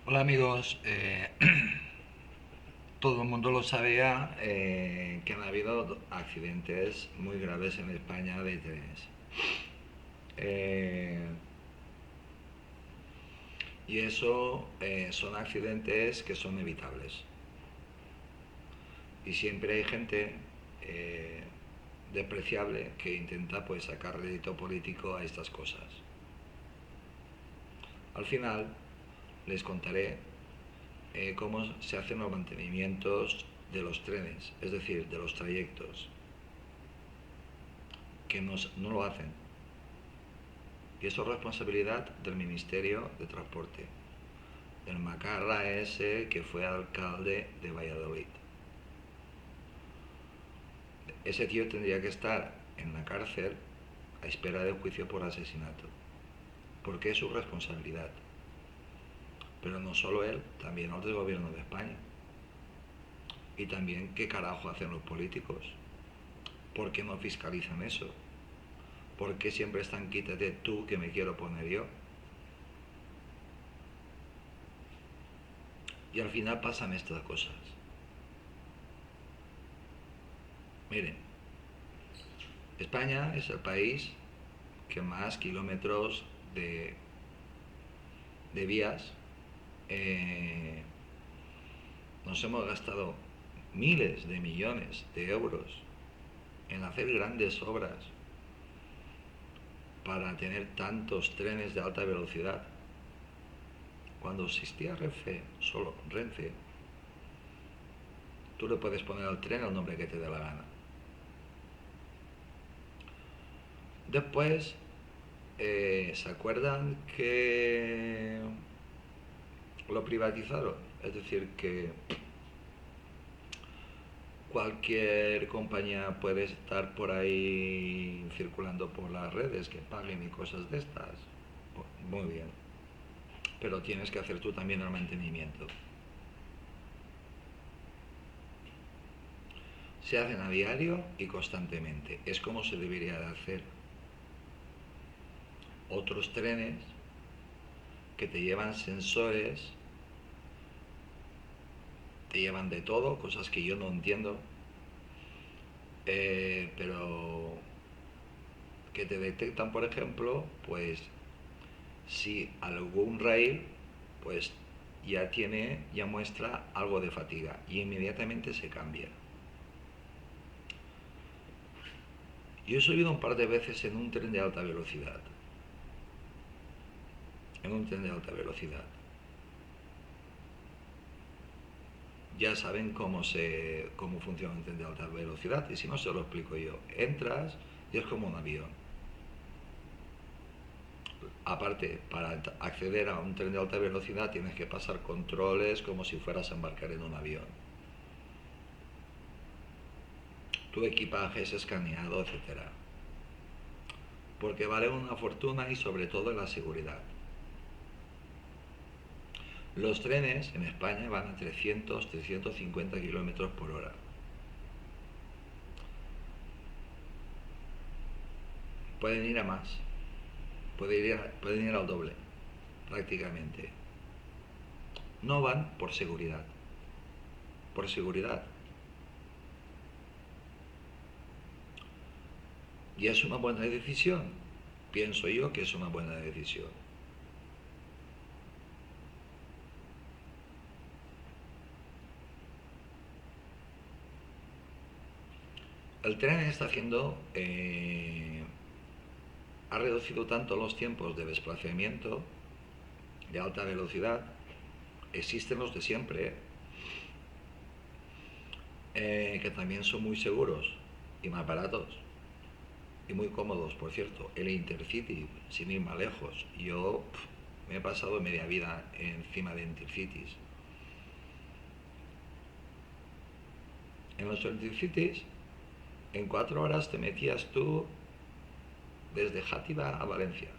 Hola amigos, todo el mundo lo sabe ya que han habido accidentes muy graves en España de trenes. Eh, y eso son accidentes que son evitables. Y siempre hay gente eh, despreciable que intenta pues sacar rédito político a estas cosas. Al final les contaré cómo se hacen los mantenimientos de los trenes, es decir, de los trayectos, que no lo hacen. Y eso es responsabilidad del Ministerio de Transporte, del macarra ese que fue alcalde de Valladolid. Ese tío tendría que estar en la cárcel a espera de juicio por asesinato, porque es su responsabilidad. Pero no solo él, también los del gobierno de España. Y también qué carajo hacen los políticos. ¿Por qué no fiscalizan eso? ¿Por qué siempre están quítate tú que me quiero poner yo? Y al final pasan estas cosas. Miren, España es el país que más kilómetros de vías nos hemos gastado miles de millones de euros en hacer grandes obras para tener tantos trenes de alta velocidad. Cuando existía Renfe, solo Renfe, tú le puedes poner al tren el nombre que te dé la gana. Después, ¿se acuerdan que lo privatizaron? Es decir, que cualquier compañía puede estar por ahí circulando por las redes que paguen y cosas de estas. Muy bien. Pero tienes que hacer tú también el mantenimiento. Se hacen a diario y constantemente. Es como se debería de hacer. Otros trenes que te llevan sensores, te llevan de todo, cosas que yo no entiendo, pero que te detectan, por ejemplo, pues si algún rail pues ya muestra algo de fatiga y inmediatamente se cambia. Yo he subido un par de veces en un tren de alta velocidad, en un tren de alta velocidad. Ya saben cómo funciona un tren de alta velocidad y si no se lo explico yo. Entras y es como un avión. Aparte, para acceder a un tren de alta velocidad tienes que pasar controles como si fueras a embarcar en un avión. Tu equipaje es escaneado, etcétera. Porque vale una fortuna y sobre todo la seguridad. Los trenes en España van a 300-350 kilómetros por hora. Pueden ir a más, pueden ir al doble, prácticamente. No van por seguridad. Por seguridad. ¿Y es una buena decisión? Pienso yo que es una buena decisión. El tren está haciendo, ha reducido tanto los tiempos de desplazamiento de alta velocidad. Existen los de siempre, que también son muy seguros y más baratos y muy cómodos, por cierto. El Intercity, sin ir más lejos. Yo me he pasado media vida encima de Intercities. En los Intercities, en 4 horas te metías tú desde Játiva a Valencia.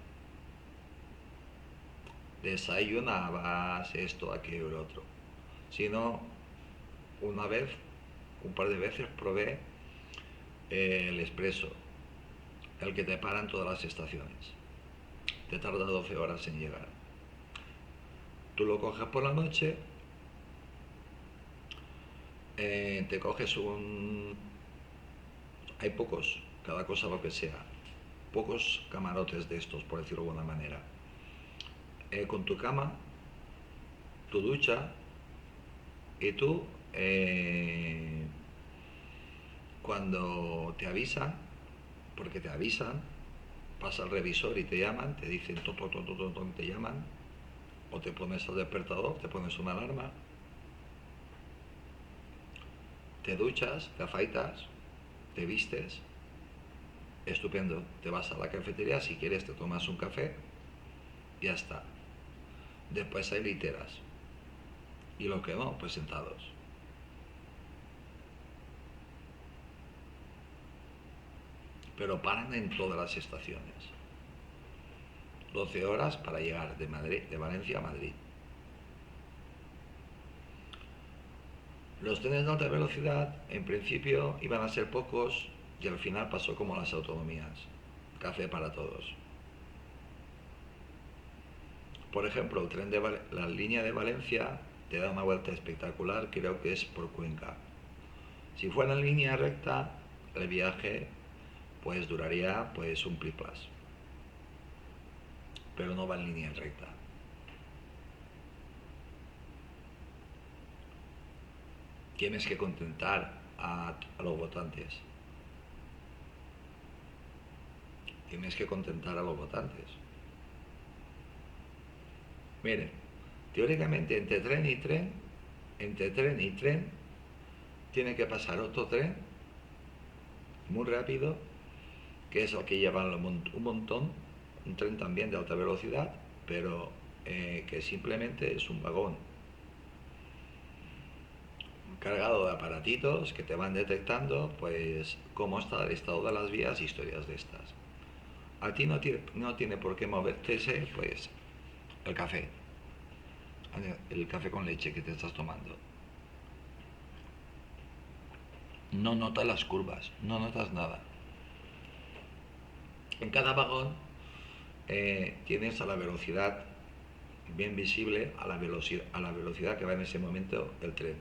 Desayunabas esto, aquello, lo otro. Si no, una vez, un par de veces probé el expreso, el que te paran todas las estaciones. Te tarda 12 horas en llegar. Tú lo coges por la noche, te coges un... Hay pocos, cada cosa lo que sea. Pocos camarotes de estos, por decirlo de alguna manera. Con tu cama, tu ducha y tú, cuando te avisan, porque te avisan, pasa el revisor y te llaman, te dicen todo, te llaman, o te pones al despertador, te pones una alarma, te duchas, te afeitas, te vistes, estupendo, te vas a la cafetería, si quieres te tomas un café, ya está. Después hay literas, y lo que no, pues sentados. Pero paran en todas las estaciones. 12 horas para llegar de Madrid, de Valencia a Madrid. Los trenes de alta velocidad, en principio, iban a ser pocos y al final pasó como las autonomías. Café para todos. Por ejemplo, el tren de la línea de Valencia te da una vuelta espectacular, creo que es por Cuenca. Si fuera en línea recta, el viaje pues duraría pues un plis. Pero no va en línea recta. Tienes que contentar a los votantes. Tienes que contentar a los votantes. Miren, teóricamente entre tren y tren, tiene que pasar otro tren muy rápido, que es el que lleva un montón, un tren también de alta velocidad, pero que simplemente es un vagón cargado de aparatitos que te van detectando pues cómo está el estado de las vías y historias de estas. A ti no tiene por qué moverte pues el café, el café con leche que te estás tomando. No notas las curvas, no notas nada. En cada vagón tienes a la velocidad bien visible, a la velocidad que va en ese momento el tren.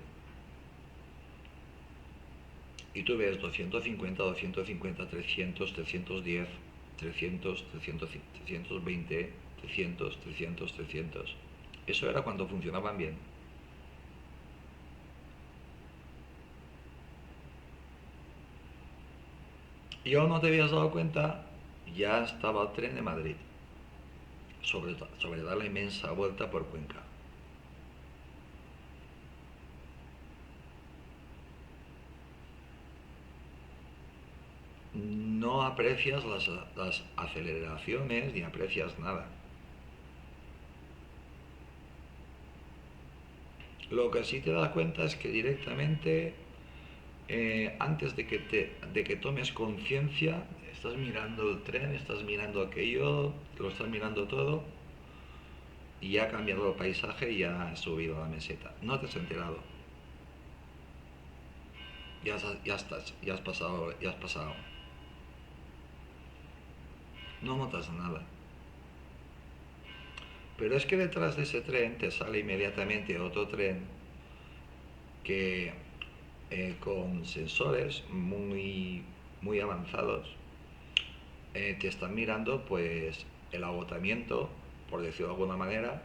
Y tú ves 250, 250, 300, 310, 300, 300, 320, 300, 300, 300. Eso era cuando funcionaban bien. Y aún no te habías dado cuenta, ya estaba el tren de Madrid, sobre dar la inmensa vuelta por Cuenca. No aprecias las aceleraciones ni aprecias nada. Lo que sí te das cuenta es que directamente, antes de que tomes conciencia, estás mirando el tren, estás mirando aquello, lo estás mirando todo y ya ha cambiado el paisaje y ya has subido a la meseta. No te has enterado. Ya has pasado, ya has pasado. No notas nada. Pero es que detrás de ese tren te sale inmediatamente otro tren que, con sensores muy avanzados, te están mirando pues el agotamiento, por decirlo de alguna manera,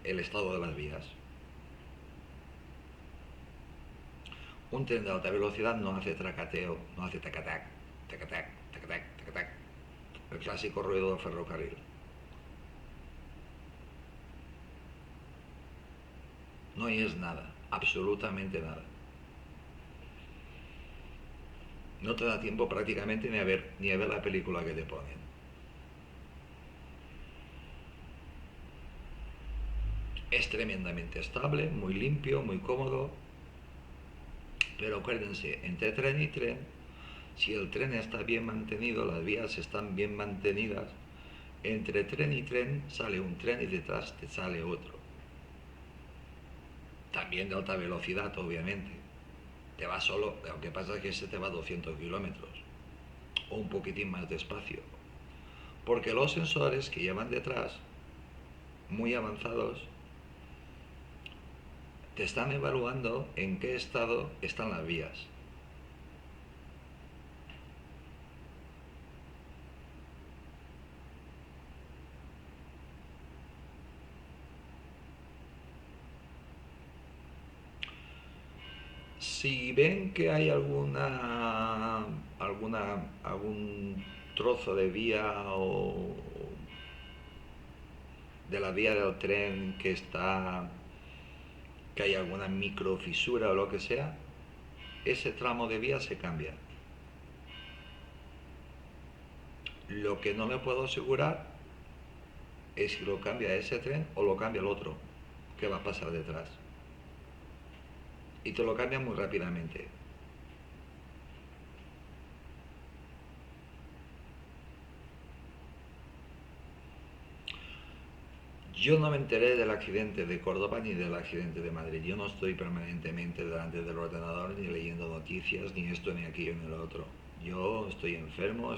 el estado de las vías. Un tren de alta velocidad no hace tracateo, no hace tacatac, tacatac, tacatac, tacatac, el clásico ruido del ferrocarril. No es nada, absolutamente nada. No te da tiempo prácticamente ni a ver la película que te ponen. Es tremendamente estable, muy limpio, muy cómodo, pero acuérdense, entre tren y tren, si el tren está bien mantenido, las vías están bien mantenidas, entre tren y tren sale un tren y detrás te sale otro. También de alta velocidad, obviamente. Te va solo, lo que pasa es que se te va a 200 kilómetros o un poquitín más despacio. Porque los sensores que llevan detrás, muy avanzados, te están evaluando en qué estado están las vías. Si ven que hay algún trozo de vía o de la vía del tren que hay alguna microfisura o lo que sea, ese tramo de vía se cambia. Lo que no me puedo asegurar es si lo cambia ese tren o lo cambia el otro que va a pasar detrás. Y te lo cambia muy rápidamente. Yo no me enteré del accidente de Córdoba ni del accidente de Madrid. Yo no estoy permanentemente delante del ordenador ni leyendo noticias, ni esto, ni aquello, ni lo otro. Yo estoy enfermo,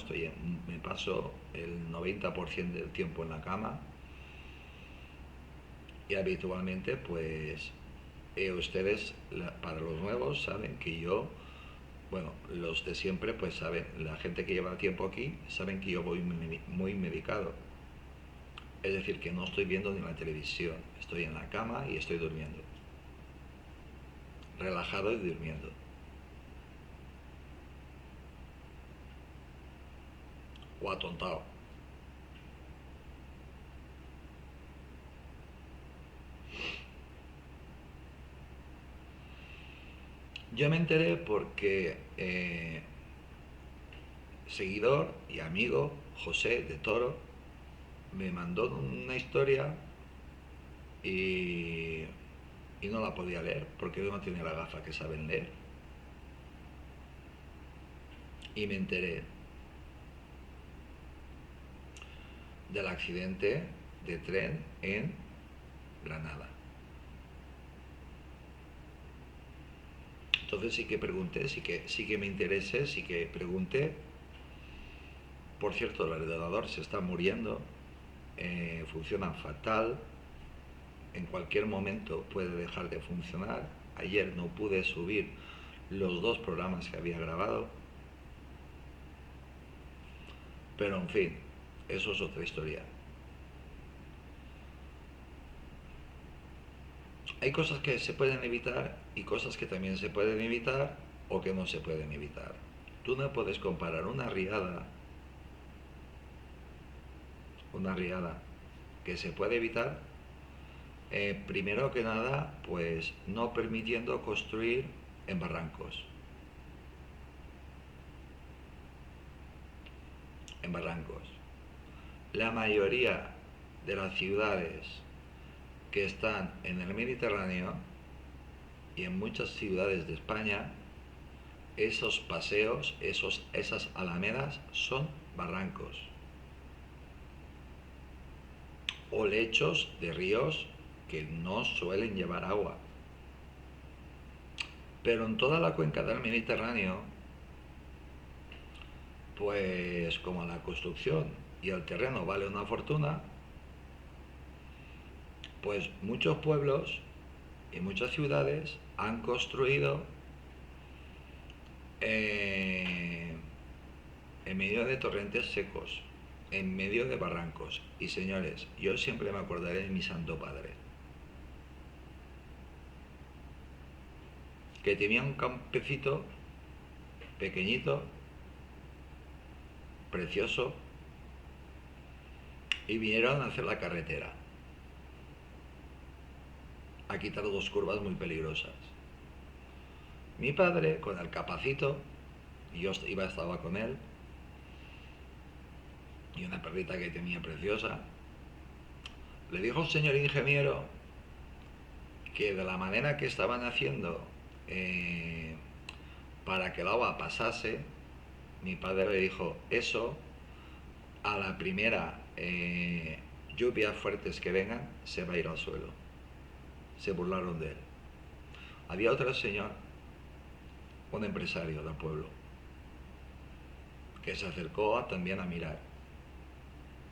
me paso el 90% del tiempo en la cama y habitualmente pues ustedes, para los nuevos, saben que yo, bueno, los de siempre pues saben, la gente que lleva tiempo aquí saben que yo voy muy medicado. Es decir, que no estoy viendo ni la televisión, estoy en la cama y estoy durmiendo. Relajado y durmiendo. O atontado. Yo me enteré porque seguidor y amigo José de Toro me mandó una historia y, y no la podía leer porque yo no tenía la gafa que saben leer. Y me enteré del accidente de tren en Granada. Entonces sí que pregunté, sí que me interesé, sí que pregunté. Por cierto, el ordenador se está muriendo, funciona fatal, en cualquier momento puede dejar de funcionar. Ayer no pude subir los 2 programas que había grabado, pero en fin, eso es otra historia. Hay cosas que se pueden evitar y cosas que también se pueden evitar o que no se pueden evitar. Tú no puedes comparar una riada que se puede evitar, primero que nada, pues no permitiendo construir en barrancos. En barrancos. La mayoría de las ciudades que están en el Mediterráneo y en muchas ciudades de España, esos paseos, esas alamedas son barrancos o lechos de ríos que no suelen llevar agua. Pero en toda la cuenca del Mediterráneo, pues como la construcción y el terreno vale una fortuna, pues muchos pueblos y muchas ciudades han construido eh, en medio de torrentes secos, en medio de barrancos. Y señores, yo siempre me acordaré de mi santo padre, que tenía un campecito pequeñito, precioso, y vinieron a hacer la carretera, a quitar 2 curvas muy peligrosas. Mi padre, con el capacito, y yo estaba con él, y una perrita que tenía preciosa, le dijo al señor ingeniero que de la manera que estaban haciendo eh, para que el agua pasase, mi padre le dijo, eso a la primera lluvias fuertes que vengan se va a ir al suelo. Se burlaron de él. Había otro señor, un empresario del pueblo, que se acercó también a mirar.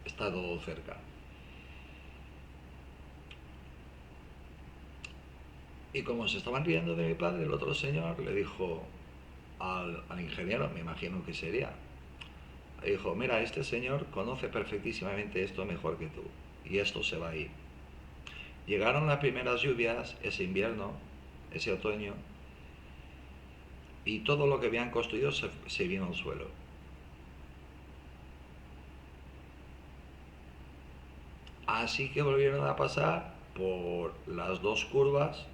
Está todo cerca. Y como se estaban riendo de mi padre, el otro señor le dijo al ingeniero, me imagino que sería, le dijo, mira, este señor conoce perfectísimamente esto mejor que tú, y esto se va a ir. Llegaron las primeras lluvias ese invierno, ese otoño, y todo lo que habían construido se vino al suelo. Así que volvieron a pasar por las dos curvas,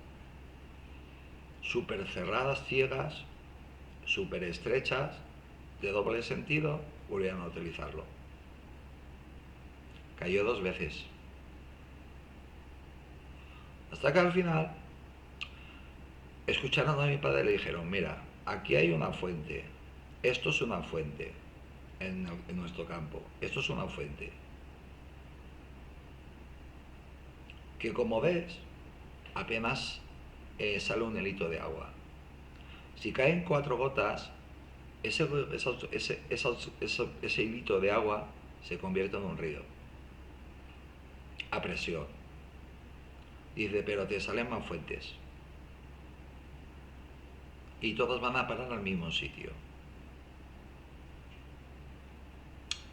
súper cerradas, ciegas, súper estrechas, de doble sentido, volvieron a utilizarlo. Cayó dos veces. Hasta que al final escucharon a mi padre y le dijeron, mira, aquí hay una fuente, esto es una fuente en nuestro campo, esto es una fuente, que como ves, apenas sale un hilito de agua. Si caen cuatro gotas, ese hilito de agua se convierte en un río, a presión. Dice, pero te salen más fuentes. Y todas van a parar al mismo sitio.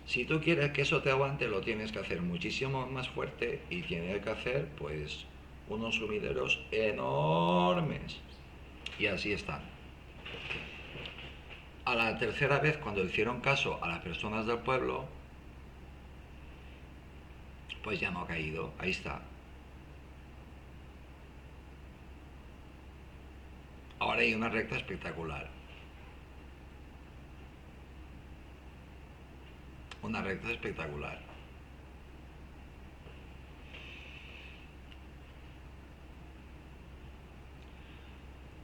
Si tú quieres que eso te aguante, lo tienes que hacer muchísimo más fuerte y tienes que hacer, pues, unos sumideros enormes. Y así están. A la tercera vez, cuando hicieron caso a las personas del pueblo, pues ya no ha caído. Ahí está. Ahora hay una recta espectacular. Una recta espectacular.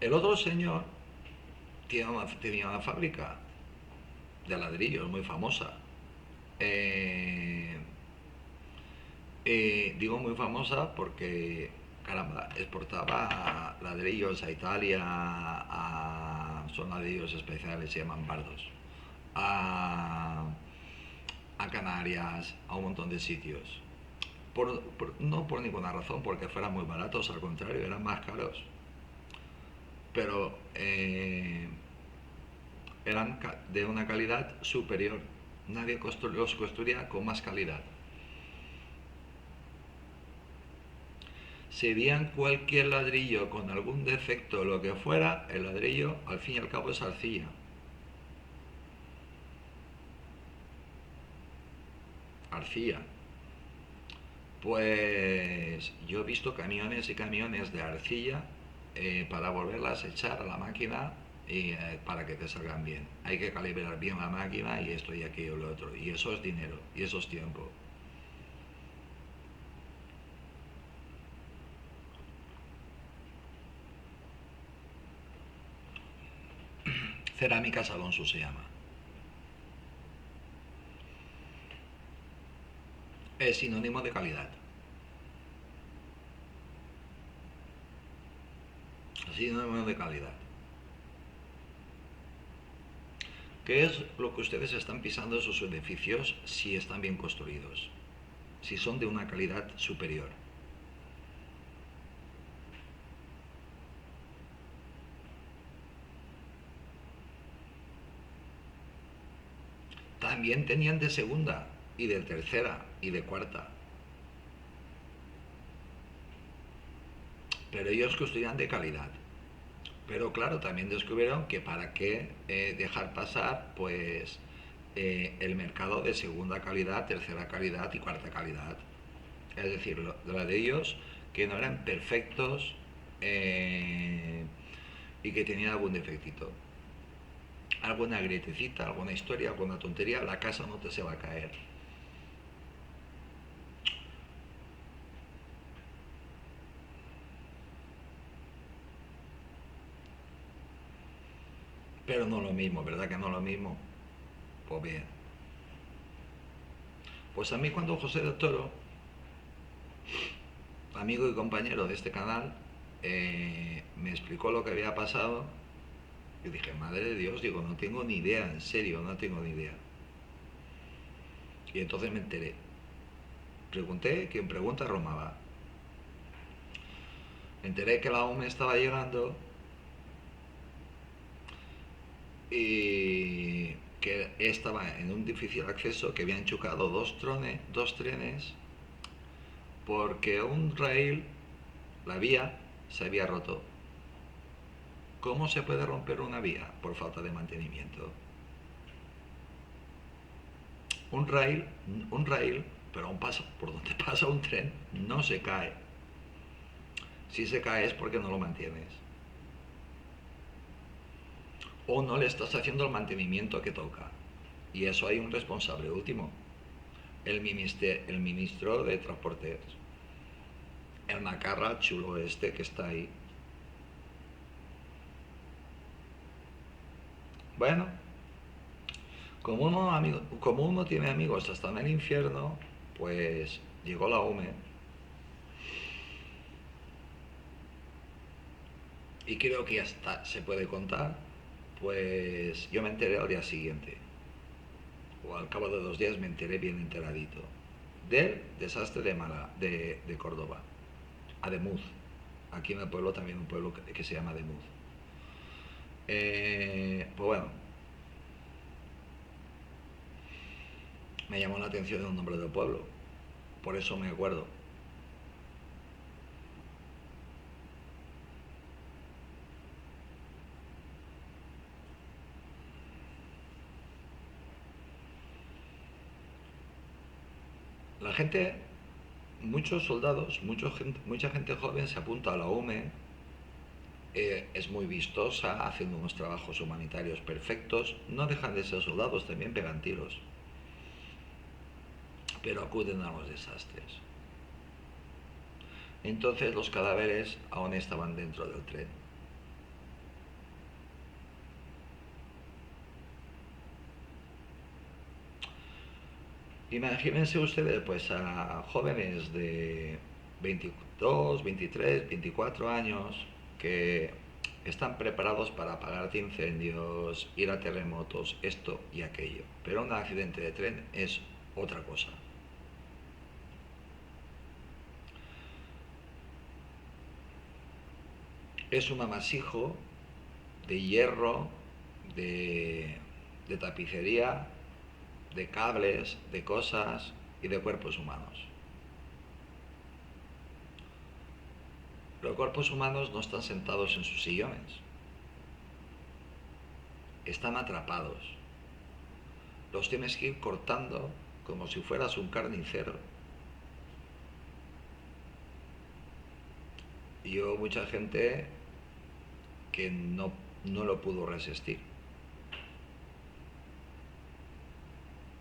El otro señor tenía una fábrica de ladrillos muy famosa. Eh, digo muy famosa porque, caramba, exportaba ladrillos a Italia, son ladrillos especiales, se llaman bardos, a, a Canarias, a un montón de sitios. No por ninguna razón, porque fueran muy baratos, al contrario, eran más caros. Pero eran de una calidad superior. Nadie los construía con más calidad. Si veían cualquier ladrillo con algún defecto o lo que fuera, el ladrillo al fin y al cabo es arcilla. Arcilla. Pues yo he visto camiones y camiones de arcilla para volverlas a echar a la máquina y para que te salgan bien. Hay que calibrar bien la máquina y esto y aquello y lo otro. Y eso es dinero y eso es tiempo. Cerámicas Alonso se llama. Es sinónimo de calidad. Sinónimo de calidad. ¿Qué es lo que ustedes están pisando esos edificios si están bien construidos? Si son de una calidad superior. También tenían de segunda y de tercera y de cuarta. Pero ellos construían de calidad. Pero claro, también descubrieron que para qué dejar pasar pues el mercado de segunda calidad, tercera calidad y cuarta calidad. Es decir, lo de ellos que no eran perfectos y que tenían algún defectito. Alguna grietecita, alguna historia, alguna tontería, la casa no te se va a caer. Pero no lo mismo, ¿verdad que no lo mismo? Pues bien. Pues a mí cuando José del Toro, amigo y compañero de este canal, me explicó lo que había pasado, yo dije, madre de Dios, digo, no tengo ni idea, en serio, no tengo ni idea. Y entonces me enteré. Pregunté, quien pregunta Roma va. Me enteré que la UME estaba llegando y que estaba en un difícil acceso, que habían chocado dos trenes porque un rail, la vía, se había roto. ¿Cómo se puede romper una vía? Por falta de mantenimiento. Un rail, un rail, pero por donde pasa un tren, no se cae. Si se cae es porque no lo mantienes. O no le estás haciendo el mantenimiento que toca. Y eso hay un responsable último, el ministro de Transportes, el macarra chulo este que está ahí. Bueno, como uno tiene amigos hasta en el infierno, pues llegó la UME y creo que hasta se puede contar, pues yo me enteré al día siguiente, o al cabo de 2 días me enteré bien enteradito, del desastre de Córdoba, Ademuz. Aquí en el pueblo también un pueblo que se llama Ademuz. Pues bueno, me llamó la atención el nombre del pueblo, por eso me acuerdo. La gente, muchos soldados, mucha gente joven se apunta a la UME, es muy vistosa, haciendo unos trabajos humanitarios perfectos, no dejan de ser soldados, también pegan tiros, pero acuden a los desastres. Entonces los cadáveres aún estaban dentro del tren. Imagínense ustedes pues a jóvenes de 22, 23, 24 años que están preparados para apagar incendios, ir a terremotos, esto y aquello. Pero un accidente de tren es otra cosa. Es un amasijo de hierro, de, de tapicería, de cables, de cosas y de cuerpos humanos. Los cuerpos humanos no están sentados en sus sillones, están atrapados. Los tienes que ir cortando como si fueras un carnicero. Y hubo mucha gente que no lo pudo resistir,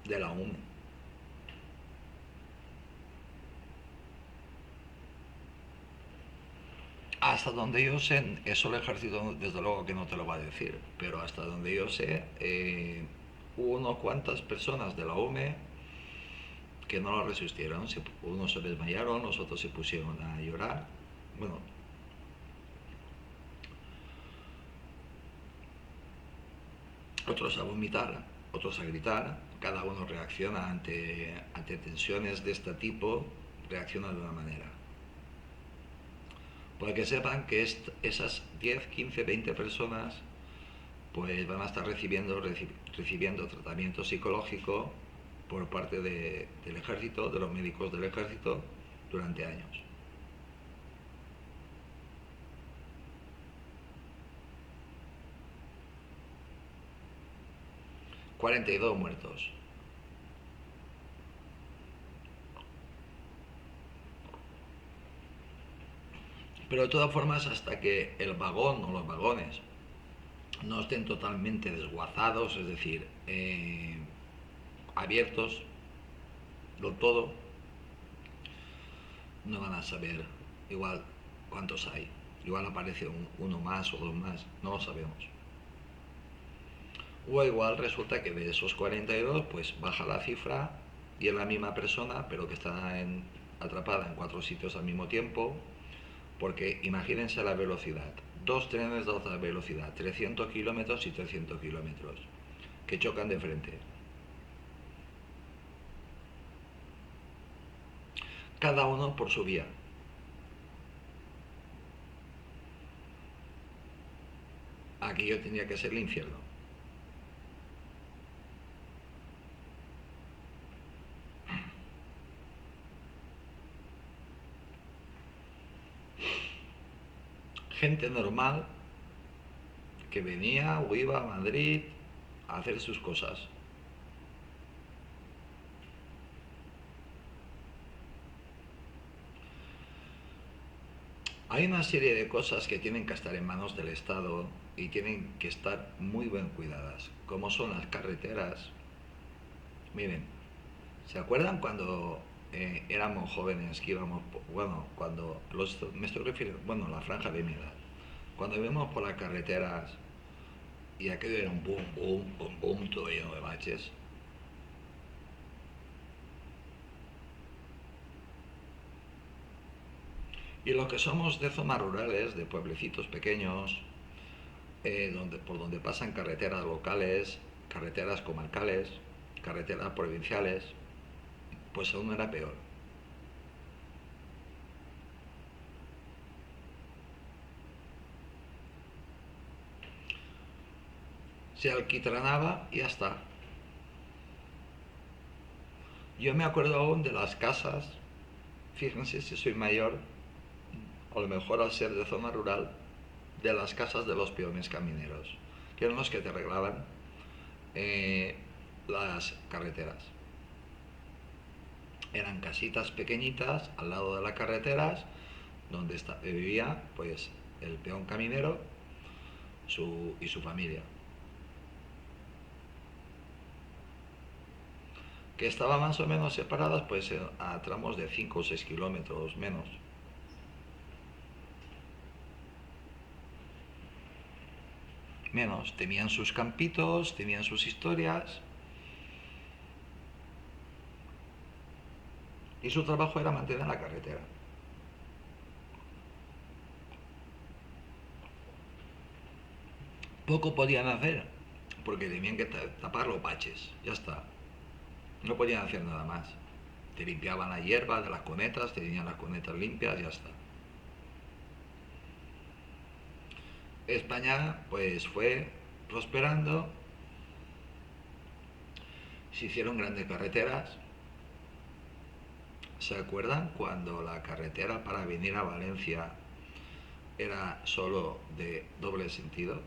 de la UME. Hasta donde yo sé, eso el ejército desde luego que no te lo va a decir, pero hasta donde yo sé, hubo unas cuantas personas de la UME que no lo resistieron. Unos se desmayaron, los otros se pusieron a llorar. Bueno, otros a vomitar, otros a gritar. Cada uno reacciona ante tensiones de este tipo, reacciona de una manera. Para que sepan que esas 10, 15, 20 personas pues van a estar recibiendo tratamiento psicológico por parte del ejército, de los médicos del ejército, durante años. 42 muertos. Pero de todas formas, hasta que el vagón o los vagones no estén totalmente desguazados, es decir, abiertos del todo, no van a saber igual cuántos hay. Igual aparece uno más o dos más, no lo sabemos. O igual resulta que de esos 42 pues baja la cifra y es la misma persona, pero que está atrapada en 4 sitios al mismo tiempo, porque imagínense la velocidad. Dos trenes de alta velocidad, 300 kilómetros y 300 kilómetros, que chocan de frente. Cada uno por su vía. aquello tendría que ser el infierno. Gente normal que venía o iba a Madrid a hacer sus cosas. Hay una serie de cosas que tienen que estar en manos del Estado y tienen que estar muy bien cuidadas, como son las carreteras. Miren, ¿se acuerdan cuando éramos jóvenes que íbamos, bueno, cuando me estoy refiriendo, bueno, la franja de mi edad, cuando íbamos por las carreteras y aquello era un boom, boom, boom, boom, todo lleno de baches? Y los que somos de zonas rurales, de pueblecitos pequeños, por donde pasan carreteras locales, carreteras comarcales, carreteras provinciales, pues aún era peor. Se alquitranaba y ya está. Yo me acuerdo aún de las casas, fíjense si soy mayor, o a lo mejor al ser de zona rural, de las casas de los peones camineros, que eran los que te arreglaban eh, las carreteras. Eran casitas pequeñitas al lado de las carreteras donde vivía pues el peón caminero y su familia, que estaban más o menos separadas pues a tramos de 5 o 6 kilómetros menos. Menos, tenían sus campitos, tenían sus historias y su trabajo era mantener la carretera. Poco podían hacer porque tenían que tapar los baches, ya está. No podían hacer nada más. Te limpiaban la hierba de las cunetas, tenían las cunetas limpias, ya está. España pues fue prosperando, se hicieron grandes carreteras. ¿Se acuerdan cuando la carretera para venir a Valencia era solo de doble sentido?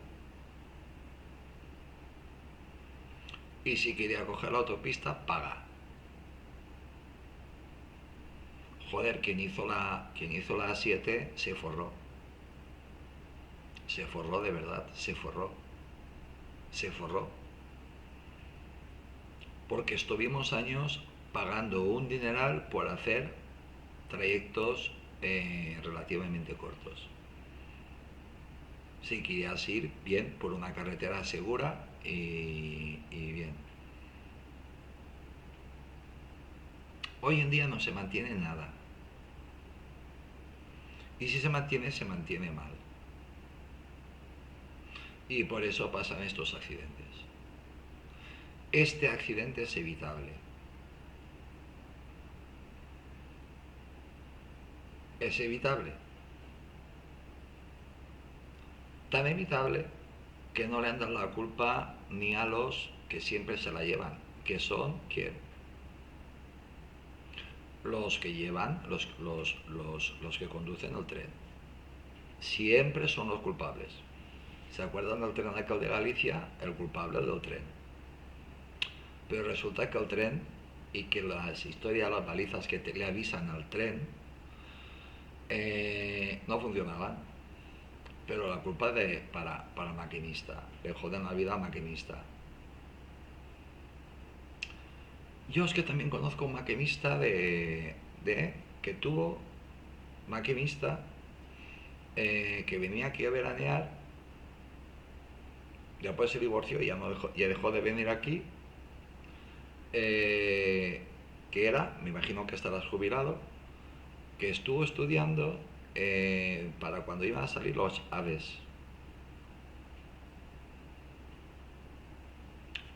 Y si quería coger la autopista, paga. Joder, quien hizo la A7 se forró. Se forró de verdad, se forró. Se forró. Porque estuvimos años pagando un dineral por hacer trayectos relativamente cortos. Si querías ir bien por una carretera segura y bien. Hoy en día no se mantiene nada. Y si se mantiene mal. Y por eso pasan estos accidentes. Este accidente es evitable. Es evitable. Tan evitable que no le han dado la culpa ni a los que siempre se la llevan, que son, ¿quién? Los que llevan, los que conducen el tren. Siempre son los culpables. ¿Se acuerdan del tren aquel de Galicia? El culpable del tren. Pero resulta que el tren y que las historias, las balizas que le avisan al tren no funcionaban. Pero la culpa es para el maquinista. Le joden la vida al maquinista. Yo es que también conozco un maquinista que tuvo maquinista que venía aquí a veranear, después se divorció y ya dejó de venir aquí, que era, me imagino que estarás jubilado, que estuvo estudiando para cuando iban a salir los aves.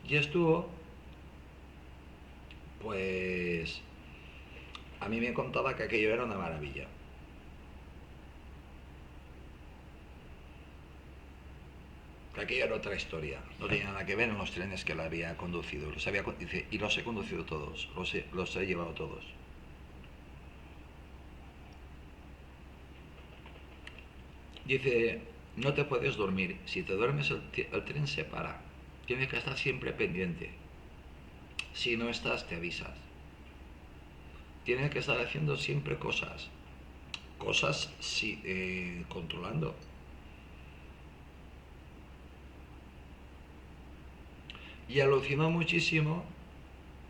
Y estuvo, pues, a mí me contaba que aquello era una maravilla. Que aquella era otra historia. No tenía nada que ver en los trenes que la había conducido. Dice, y los he conducido todos. Los he llevado todos. Dice, no te puedes dormir. Si te duermes, el tren se para. Tienes que estar siempre pendiente. Si no estás, te avisas. Tienes que estar haciendo siempre cosas. Cosas, sí, controlando. Y alucinó muchísimo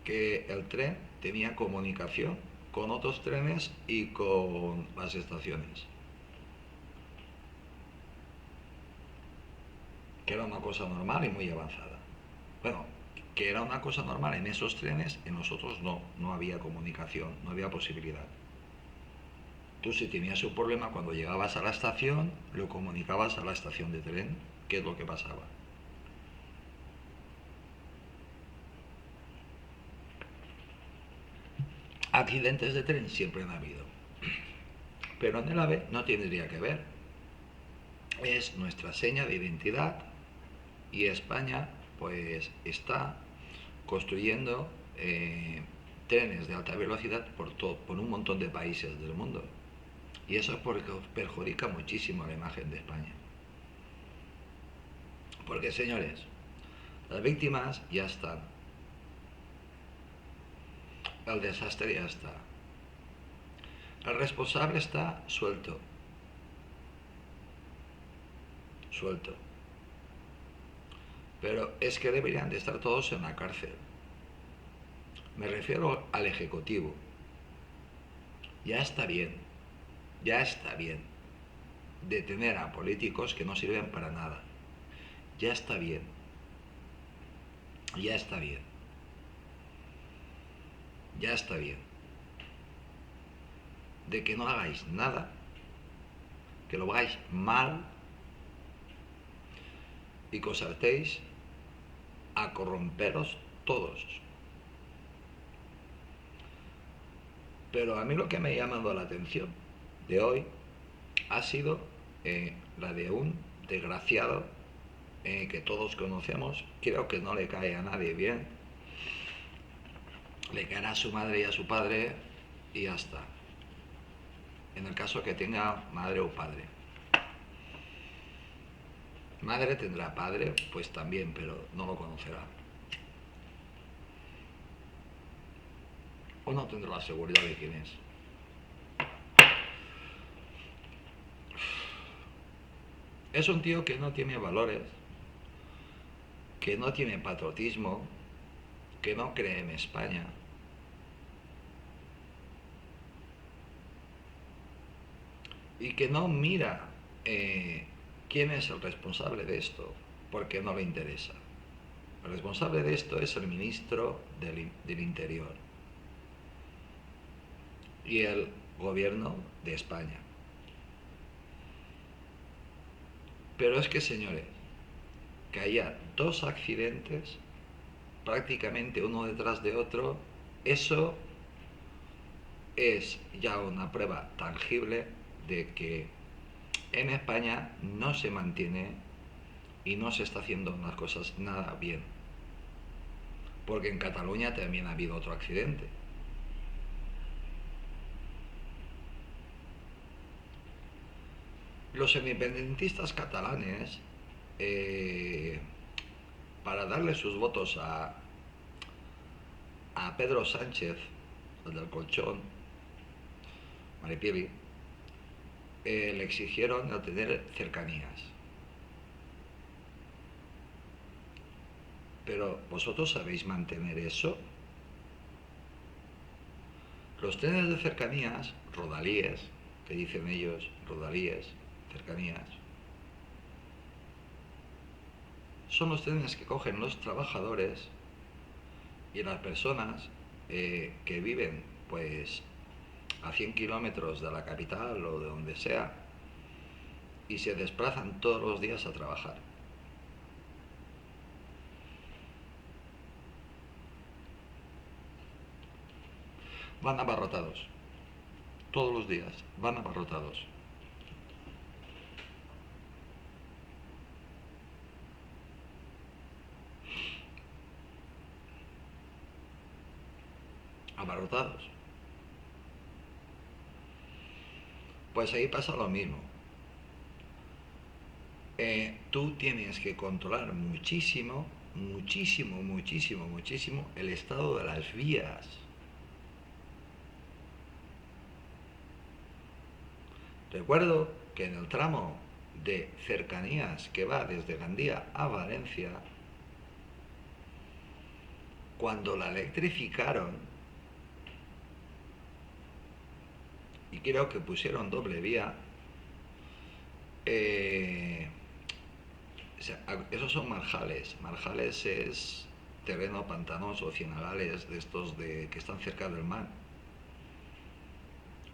que el tren tenía comunicación con otros trenes y con las estaciones. Que era una cosa normal y muy avanzada. Bueno, que era una cosa normal en esos trenes, en nosotros no había comunicación, no había posibilidad. Tú si tenías un problema cuando llegabas a la estación, lo comunicabas a la estación de tren, qué es lo que pasaba. Accidentes de tren siempre han habido, pero en el AVE no tendría que ver. Es nuestra seña de identidad y España pues está construyendo trenes de alta velocidad por un montón de países del mundo. Y eso perjudica muchísimo la imagen de España. Porque, señores, las víctimas ya están. El desastre ya está. El responsable está suelto. Suelto. Pero es que deberían de estar todos en la cárcel. Me refiero al Ejecutivo. Ya está bien. Ya está bien. Detener a políticos que no sirven para nada. Ya está bien. Ya está bien. Ya está bien. De que no hagáis nada, que lo hagáis mal y que os saltéis a corromperos todos. Pero a mí lo que me ha llamado la atención de hoy ha sido la de un desgraciado que todos conocemos. Creo que no le cae a nadie bien. Le caerá a su madre y a su padre y ya está. En el caso que tenga madre o padre. Madre tendrá padre, pues también, pero no lo conocerá. O no tendrá la seguridad de quién es. Es un tío que no tiene valores, que no tiene patriotismo, que no cree en España. Y que no mira quién es el responsable de esto, porque no le interesa. El responsable de esto es el ministro del Interior y el gobierno de España. Pero es que, señores, que haya dos accidentes prácticamente uno detrás de otro, eso es ya una prueba tangible de que en España no se mantiene y no se está haciendo las cosas nada bien. Porque en Cataluña también ha habido otro accidente. Los independentistas catalanes, para darle sus votos a Pedro Sánchez, el del colchón, Maripili, le exigieron el tener cercanías. Pero ¿vosotros sabéis mantener eso? Los trenes de cercanías, rodalíes, que dicen ellos, rodalíes, cercanías, son los trenes que cogen los trabajadores y las personas que viven pues a 100 kilómetros de la capital o de donde sea y se desplazan todos los días a trabajar. Van abarrotados. Todos los días van abarrotados. abarrotados. Pues ahí pasa lo mismo. Tú tienes que controlar muchísimo, muchísimo, muchísimo, muchísimo el estado de las vías. Recuerdo que en el tramo de cercanías que va desde Gandía a Valencia, cuando la electrificaron y creo que pusieron doble vía, o sea, esos son marjales. Marjales es terreno pantanoso, cienagales de estos que están cerca del mar.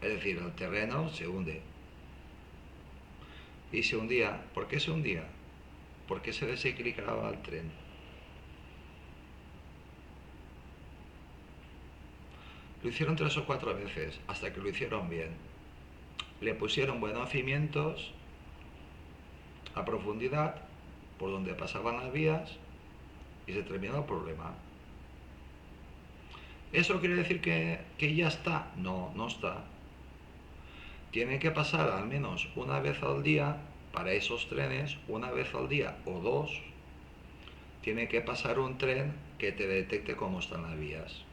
Es decir, el terreno se hunde. Y se hundía. ¿Por qué se hundía? Porque se desequilibraba el tren. Lo hicieron 3 o 4 veces, hasta que lo hicieron bien. Le pusieron buenos cimientos a profundidad por donde pasaban las vías y se terminó el problema. ¿Eso quiere decir que ya está? No, no está. Tiene que pasar al menos una vez al día, para esos trenes, una vez al día o dos, tiene que pasar un tren que te detecte cómo están las vías.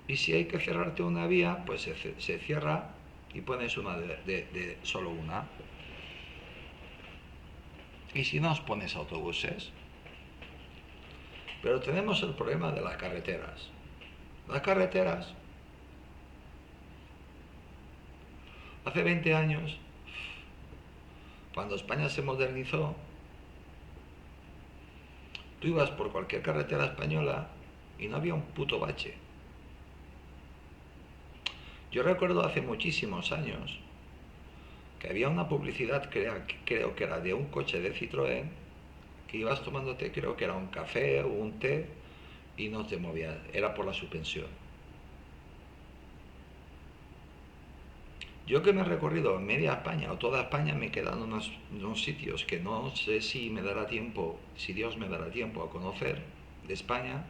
Y si hay que cerrarte una vía, pues se cierra y pones una de solo una. Y si no, os pones autobuses. Pero tenemos el problema de las carreteras. Las carreteras, hace 20 años, cuando España se modernizó, tú ibas por cualquier carretera española y no había un puto bache. Yo recuerdo hace muchísimos años que había una publicidad, creo que era de un coche de Citroën, que ibas tomándote, creo que era un café o un té, y no te movías, era por la suspensión. Yo que me he recorrido media España o toda España, me quedan unos sitios que no sé si me dará tiempo, si Dios me dará tiempo a conocer de España.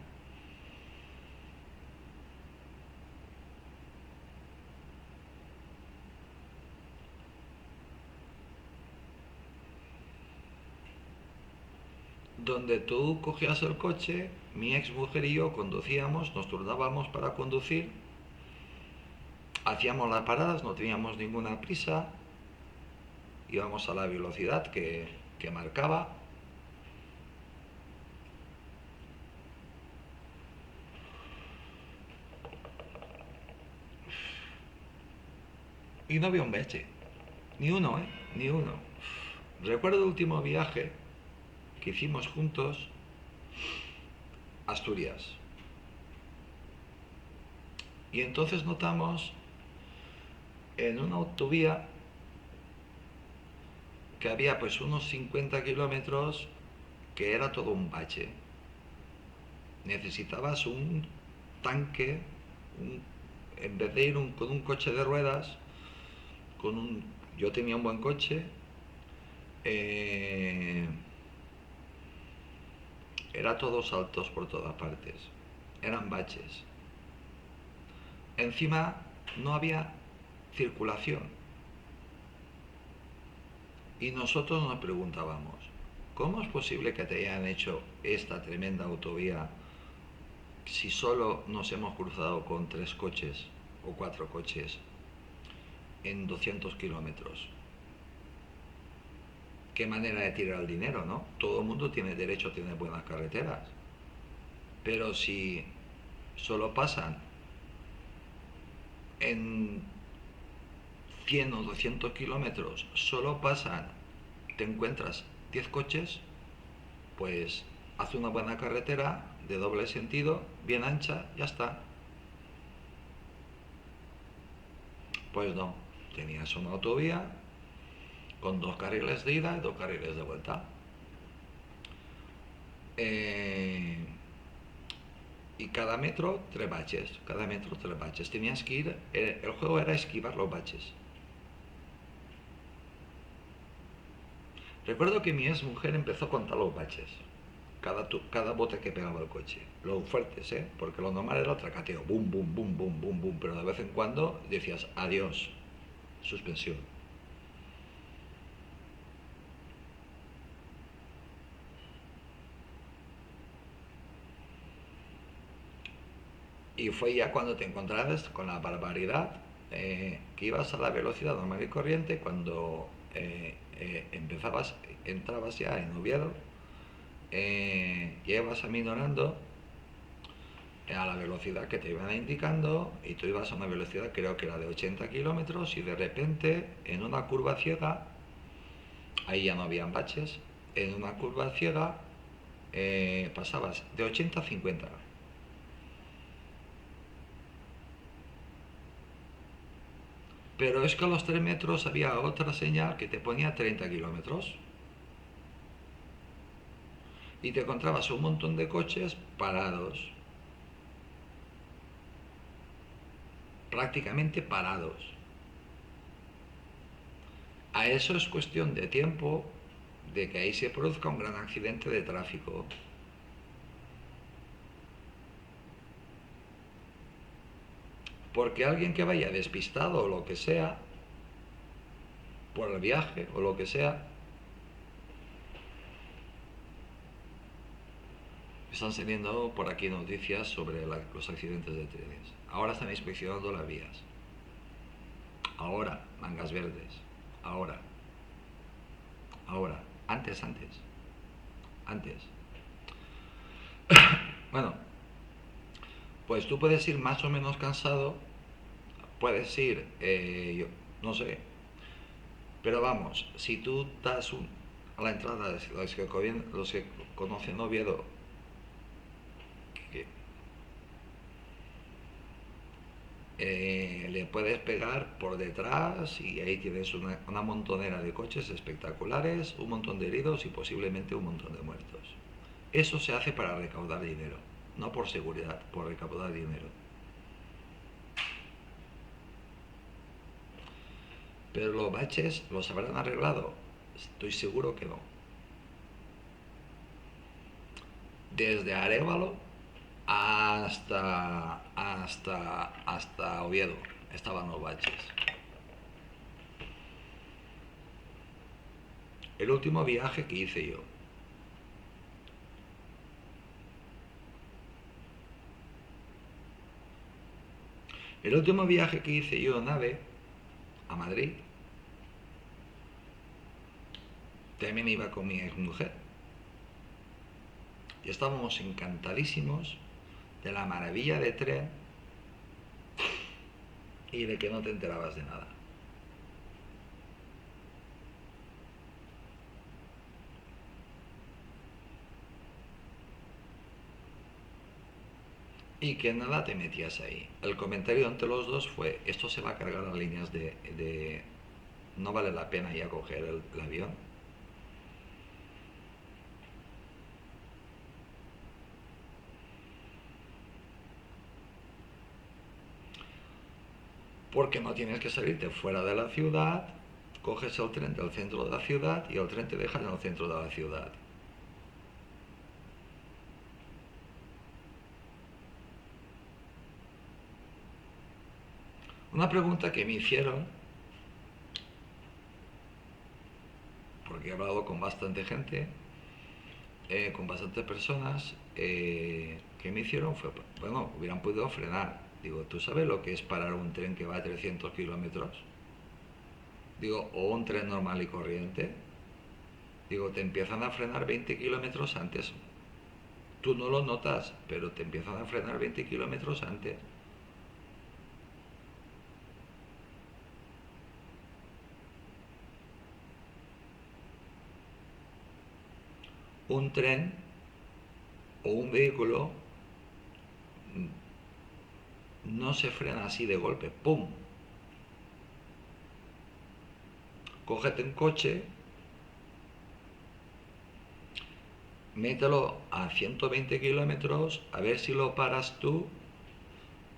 Donde tú cogías el coche, mi ex mujer y yo conducíamos, nos turnábamos para conducir, hacíamos las paradas, no teníamos ninguna prisa, íbamos a la velocidad que marcaba. Y no había un bache, ni uno, ni uno. Recuerdo el último viaje que hicimos juntos, Asturias. Y entonces notamos en una autovía que había pues unos 50 kilómetros que era todo un bache. Necesitabas un tanque, en vez de ir con un coche de ruedas, yo tenía un buen coche, era todos saltos por todas partes, eran baches. Encima no había circulación. Y nosotros nos preguntábamos, ¿cómo es posible que te hayan hecho esta tremenda autovía si solo nos hemos cruzado con 3 coches o 4 coches en 200 kilómetros? Qué manera de tirar el dinero, ¿no? Todo el mundo tiene derecho a tener buenas carreteras. Pero si solo pasan en 100 o 200 kilómetros, solo pasan, te encuentras 10 coches, pues haz una buena carretera de doble sentido, bien ancha, ya está. Pues no, tenías una autovía con 2 carriles de ida y 2 carriles de vuelta. Y cada metro 3 baches, cada metro 3 baches. Tenías que ir, el juego era esquivar los baches. Recuerdo que mi ex mujer empezó a contar los baches. cada bote que pegaba el coche. Los fuertes, ¿eh? Porque lo normal era el tracateo. Bum, bum, bum, bum, bum, bum. Pero de vez en cuando decías, adiós, suspensión. Y fue ya cuando te encontrabas con la barbaridad que ibas a la velocidad normal y corriente cuando entrabas ya en Oviedo, ya ibas aminorando a la velocidad que te iban indicando y tú ibas a una velocidad creo que era de 80 kilómetros y de repente en una curva ciega, ahí ya no habían baches, en una curva ciega pasabas de 80 a 50. Pero es que a los 3 metros había otra señal que te ponía 30 kilómetros. Y te encontrabas un montón de coches parados. Prácticamente parados. A eso es cuestión de tiempo de que ahí se produzca un gran accidente de tráfico. Porque alguien que vaya despistado o lo que sea, por el viaje o lo que sea, están saliendo por aquí noticias sobre los accidentes de trenes. Ahora están inspeccionando las vías. Ahora, mangas verdes. Ahora. Ahora. Antes. Bueno, pues tú puedes ir más o menos cansado, puedes ir, yo no sé, pero vamos, si tú das a la entrada, los que conocen Oviedo, que le puedes pegar por detrás y ahí tienes una montonera de coches espectaculares, un montón de heridos y posiblemente un montón de muertos. Eso se hace para recaudar dinero, no por seguridad, por recaudar dinero. Pero los baches los habrán arreglado. Estoy seguro que no. Desde Arévalo hasta Oviedo estaban los baches. El último viaje que hice yo. El último viaje que hice yo en AVE a Madrid, también iba con mi ex mujer. Y estábamos encantadísimos de la maravilla de tren y de que no te enterabas de nada. Y que nada te metías ahí. El comentario entre los dos fue, esto se va a cargar las líneas no vale la pena ya coger el avión. Porque no tienes que salirte fuera de la ciudad, coges el tren del centro de la ciudad y el tren te deja en el centro de la ciudad. Una pregunta que me hicieron, porque he hablado con bastante gente, con bastantes personas, que me hicieron fue, bueno, hubieran podido frenar. Digo, ¿tú sabes lo que es parar un tren que va a 300 kilómetros? Digo, o un tren normal y corriente. Digo, te empiezan a frenar 20 kilómetros antes. Tú no lo notas, pero te empiezan a frenar 20 kilómetros antes. Un tren o un vehículo no se frena así de golpe, ¡pum! Cógete un coche, mételo a 120 kilómetros, a ver si lo paras tú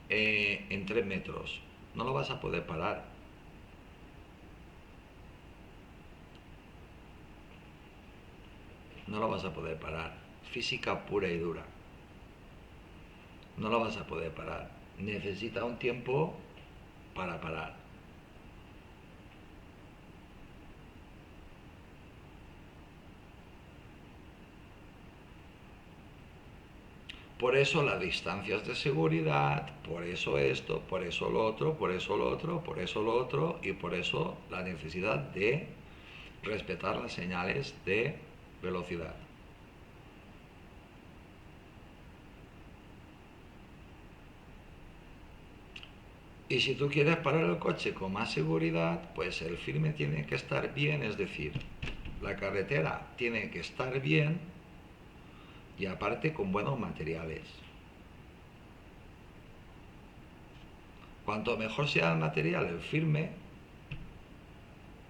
en 3 metros. No lo vas a poder parar. No lo vas a poder parar. física pura y dura. No lo vas a poder parar. Necesita un tiempo para parar. Por eso las distancias de seguridad, por eso esto, por eso lo otro, por eso lo otro, por eso lo otro, y por eso la necesidad de respetar las señales de velocidad. Y si tú quieres parar el coche con más seguridad, pues el firme tiene que estar bien, es decir, la carretera tiene que estar bien y aparte con buenos materiales. Cuanto mejor sea el material, el firme,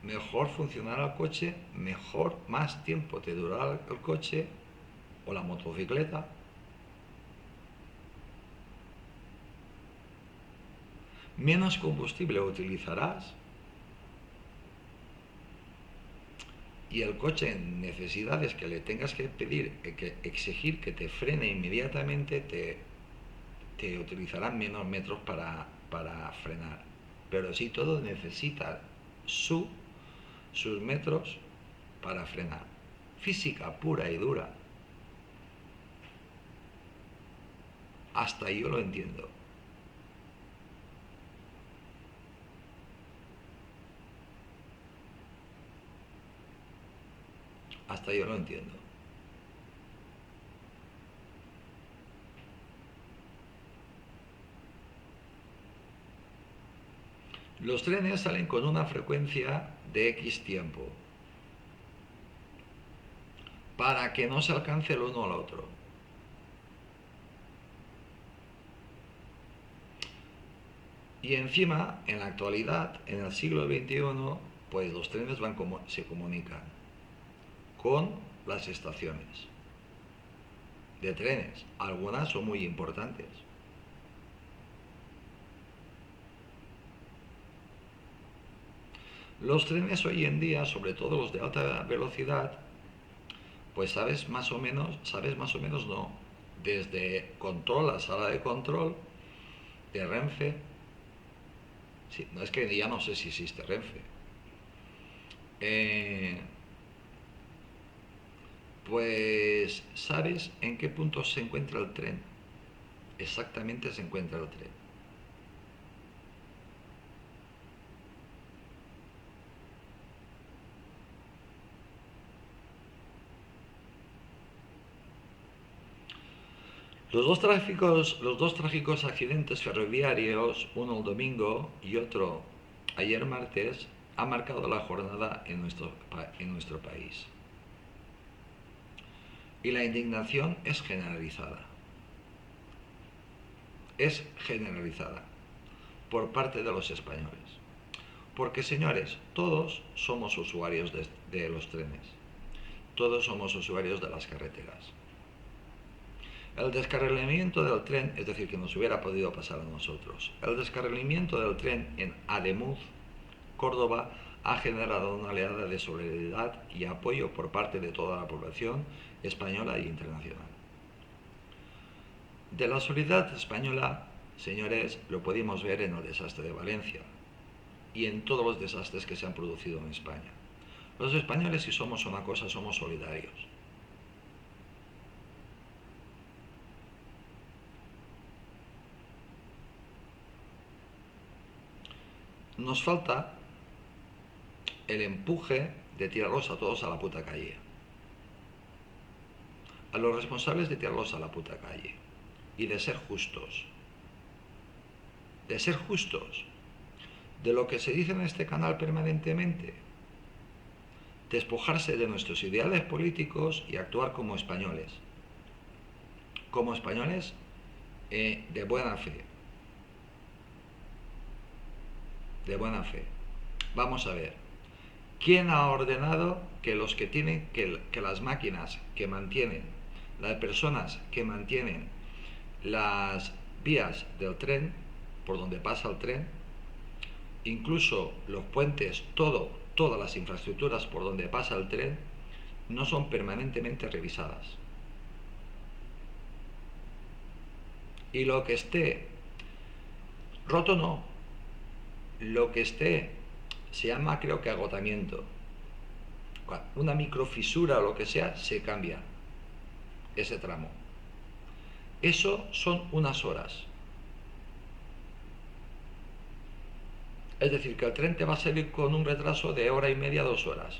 mejor funcionará el coche, mejor, más tiempo te durará el coche o la motocicleta. Menos combustible utilizarás y el coche en necesidades que le tengas que pedir, que exigir que te frene inmediatamente, te utilizarán menos metros para frenar. Pero sí, todo necesita sus metros para frenar. Física pura y dura. Hasta yo lo entiendo. Hasta yo lo entiendo. Los trenes salen con una frecuencia de X tiempo para que no se alcance el uno al otro. Y encima, en la actualidad, en el siglo XXI, pues los trenes se comunican con las estaciones de trenes. Algunas son muy importantes. Los trenes hoy en día, sobre todo los de alta velocidad, pues sabes más o menos no, desde control, la sala de control de Renfe, sí, no es que ya no sé si existe Renfe, pues sabes en qué punto se encuentra el tren, exactamente se encuentra el tren. Los dos trágicos accidentes ferroviarios, uno el domingo y otro ayer martes, han marcado la jornada en nuestro país. Y la indignación es generalizada. Es generalizada por parte de los españoles. Porque, señores, todos somos usuarios de los trenes. Todos somos usuarios de las carreteras. El descarrilamiento del tren, es decir, que nos hubiera podido pasar a nosotros, el descarrilamiento del tren en Ademuz, Córdoba, ha generado una oleada de solidaridad y apoyo por parte de toda la población española e internacional. De la solidaridad española, señores, lo pudimos ver en el desastre de Valencia y en todos los desastres que se han producido en España. Los españoles, si somos una cosa, somos solidarios. Nos falta el empuje de tirarlos a todos a la puta calle. A los responsables de tirarlos a la puta calle. Y de ser justos. De ser justos. De lo que se dice en este canal permanentemente. Despojarse de nuestros ideales políticos y actuar como españoles. Como españoles de buena fe. De buena fe. Vamos a ver. ¿Quién ha ordenado que los que tienen, que las máquinas que mantienen, las personas que mantienen las vías del tren, por donde pasa el tren, incluso los puentes, todas las infraestructuras por donde pasa el tren, no son permanentemente revisadas? Y lo que esté roto no, lo que esté se llama, creo que, agotamiento. Una microfisura o lo que sea, se cambia ese tramo. Eso son unas horas. Es decir, que el tren te va a salir con un retraso de hora y media, 2 horas.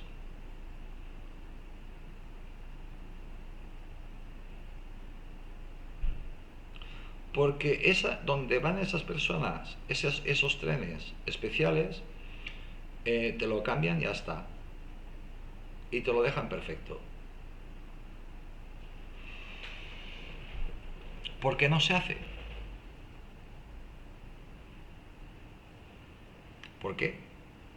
Porque donde van esas personas, esos trenes especiales, te lo cambian y ya está. Y te lo dejan perfecto. ¿Por qué no se hace? ¿Por qué?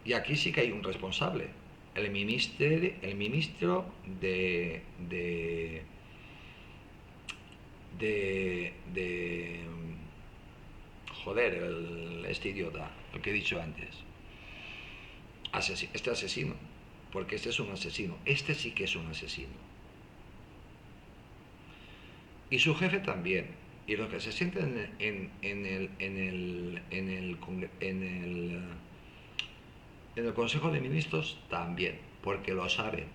Y aquí sí que hay un responsable. El ministro de joder, este idiota, el que he dicho antes. Este asesino. Porque este es un asesino. Este sí que es un asesino. Y su jefe también. Y los que se sienten en el Consejo de Ministros también, porque lo saben.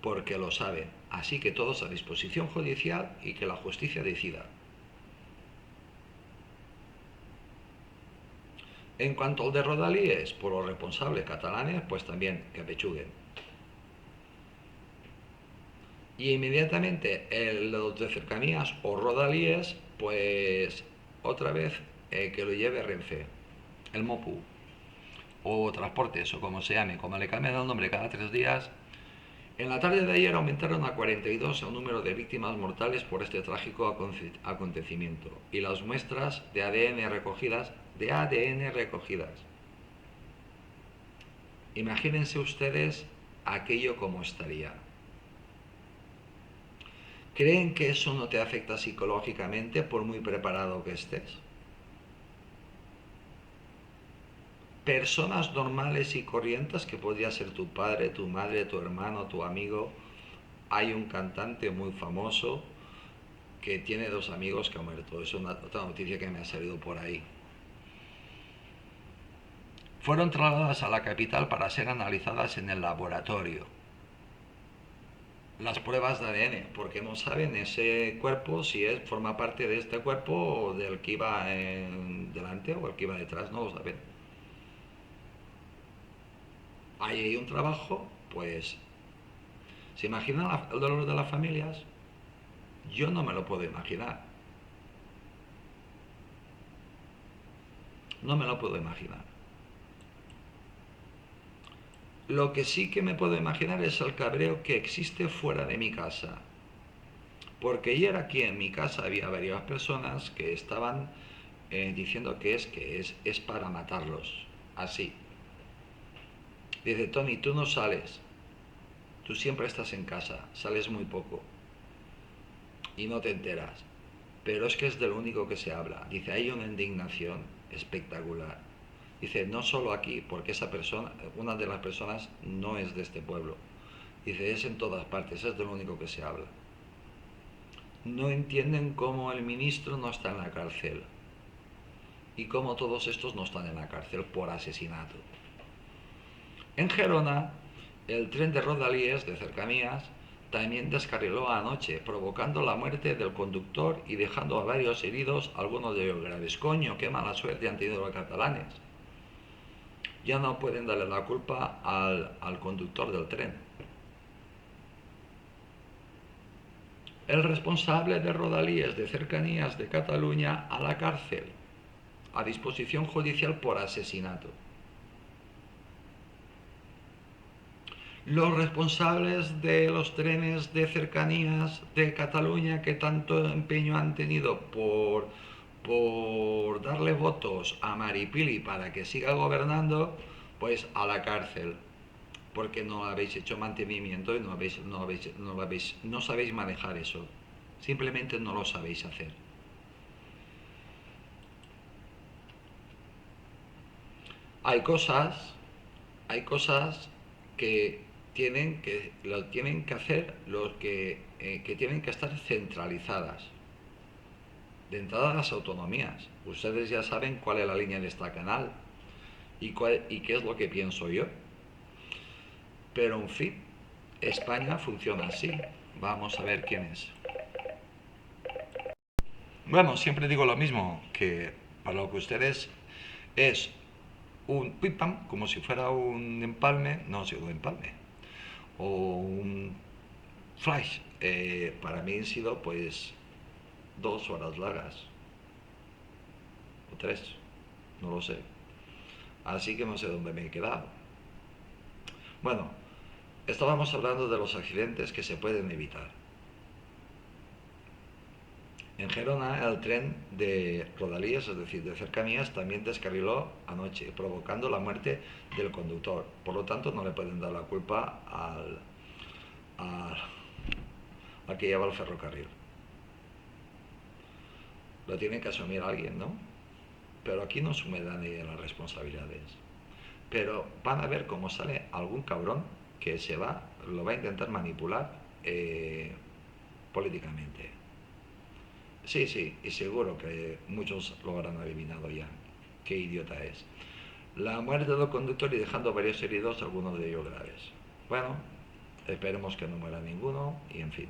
Porque lo saben. Así que todos a disposición judicial y que la justicia decida. En cuanto al de Rodalíes, por los responsables catalanes, pues también que apechuguen. Y inmediatamente los de cercanías o Rodalíes, pues otra vez que lo lleve Renfe, el MOPU, o Transportes, o como se llame, como le cambian el nombre cada 3 días. En la tarde de ayer aumentaron a 42 el número de víctimas mortales por este trágico acontecimiento y las muestras de ADN recogidas. Imagínense ustedes aquello como estaría. ¿Creen que eso no te afecta psicológicamente por muy preparado que estés? Personas normales y corrientes, que podría ser tu padre, tu madre, tu hermano, tu amigo. Hay un cantante muy famoso que tiene 2 amigos que han muerto. Es otra noticia que me ha salido por ahí. Fueron trasladadas a la capital para ser analizadas en el laboratorio. Las pruebas de ADN, porque no saben ese cuerpo si forma parte de este cuerpo o del que iba delante o el que iba detrás, no lo saben. Ahí hay un trabajo, pues, ¿se imaginan el dolor de las familias? Yo no me lo puedo imaginar. No me lo puedo imaginar. Lo que sí que me puedo imaginar es el cabreo que existe fuera de mi casa. Porque ayer aquí en mi casa había varias personas que estaban diciendo que es para matarlos. Así. Dice, Tony, tú no sales. Tú siempre estás en casa. Sales muy poco. Y no te enteras. Pero es que es de lo único que se habla. Dice, hay una indignación espectacular. Dice, no solo aquí, porque una de las personas no es de este pueblo. Dice, es en todas partes, es de lo único que se habla. No entienden cómo el ministro no está en la cárcel y cómo todos estos no están en la cárcel por asesinato. En Gerona, el tren de Rodalíes de cercanías también descarriló anoche, provocando la muerte del conductor y dejando a varios heridos, algunos de ellos graves. Coño, qué mala suerte han tenido los catalanes. Ya no pueden darle la culpa al conductor del tren. El responsable de Rodalíes de cercanías de Cataluña a la cárcel, a disposición judicial por asesinato. Los responsables de los trenes de cercanías de Cataluña que tanto empeño han tenido por darle votos a Maripili para que siga gobernando, pues a la cárcel, porque no habéis hecho mantenimiento y no sabéis manejar eso. Simplemente no lo sabéis hacer. Hay cosas que lo tienen que hacer los que tienen que estar centralizadas. De entrada, las autonomías. Ustedes ya saben cuál es la línea de esta canal y qué es lo que pienso yo. Pero en fin, España funciona así. Vamos a ver quién es. Bueno, siempre digo lo mismo, que para lo que ustedes es un pipam, como si fuera un empalme, no ha sido un empalme, o un flash. Para mí han sido pues 2 horas largas, o 3, no lo sé. Así que no sé dónde me he quedado. Bueno, estábamos hablando de los accidentes que se pueden evitar. En Gerona, el tren de rodalías, es decir, de cercanías, también descarriló anoche, provocando la muerte del conductor. Por lo tanto, no le pueden dar la culpa al, al que lleva el ferrocarril. Lo tiene que asumir alguien, ¿no? Pero aquí no asume nadie las responsabilidades. Pero van a ver cómo sale algún cabrón que lo va a intentar manipular políticamente. Sí, sí, y seguro que muchos lo habrán adivinado ya. Qué idiota es. La muerte del conductor y dejando varios heridos, algunos de ellos graves. Bueno, esperemos que no muera ninguno y en fin.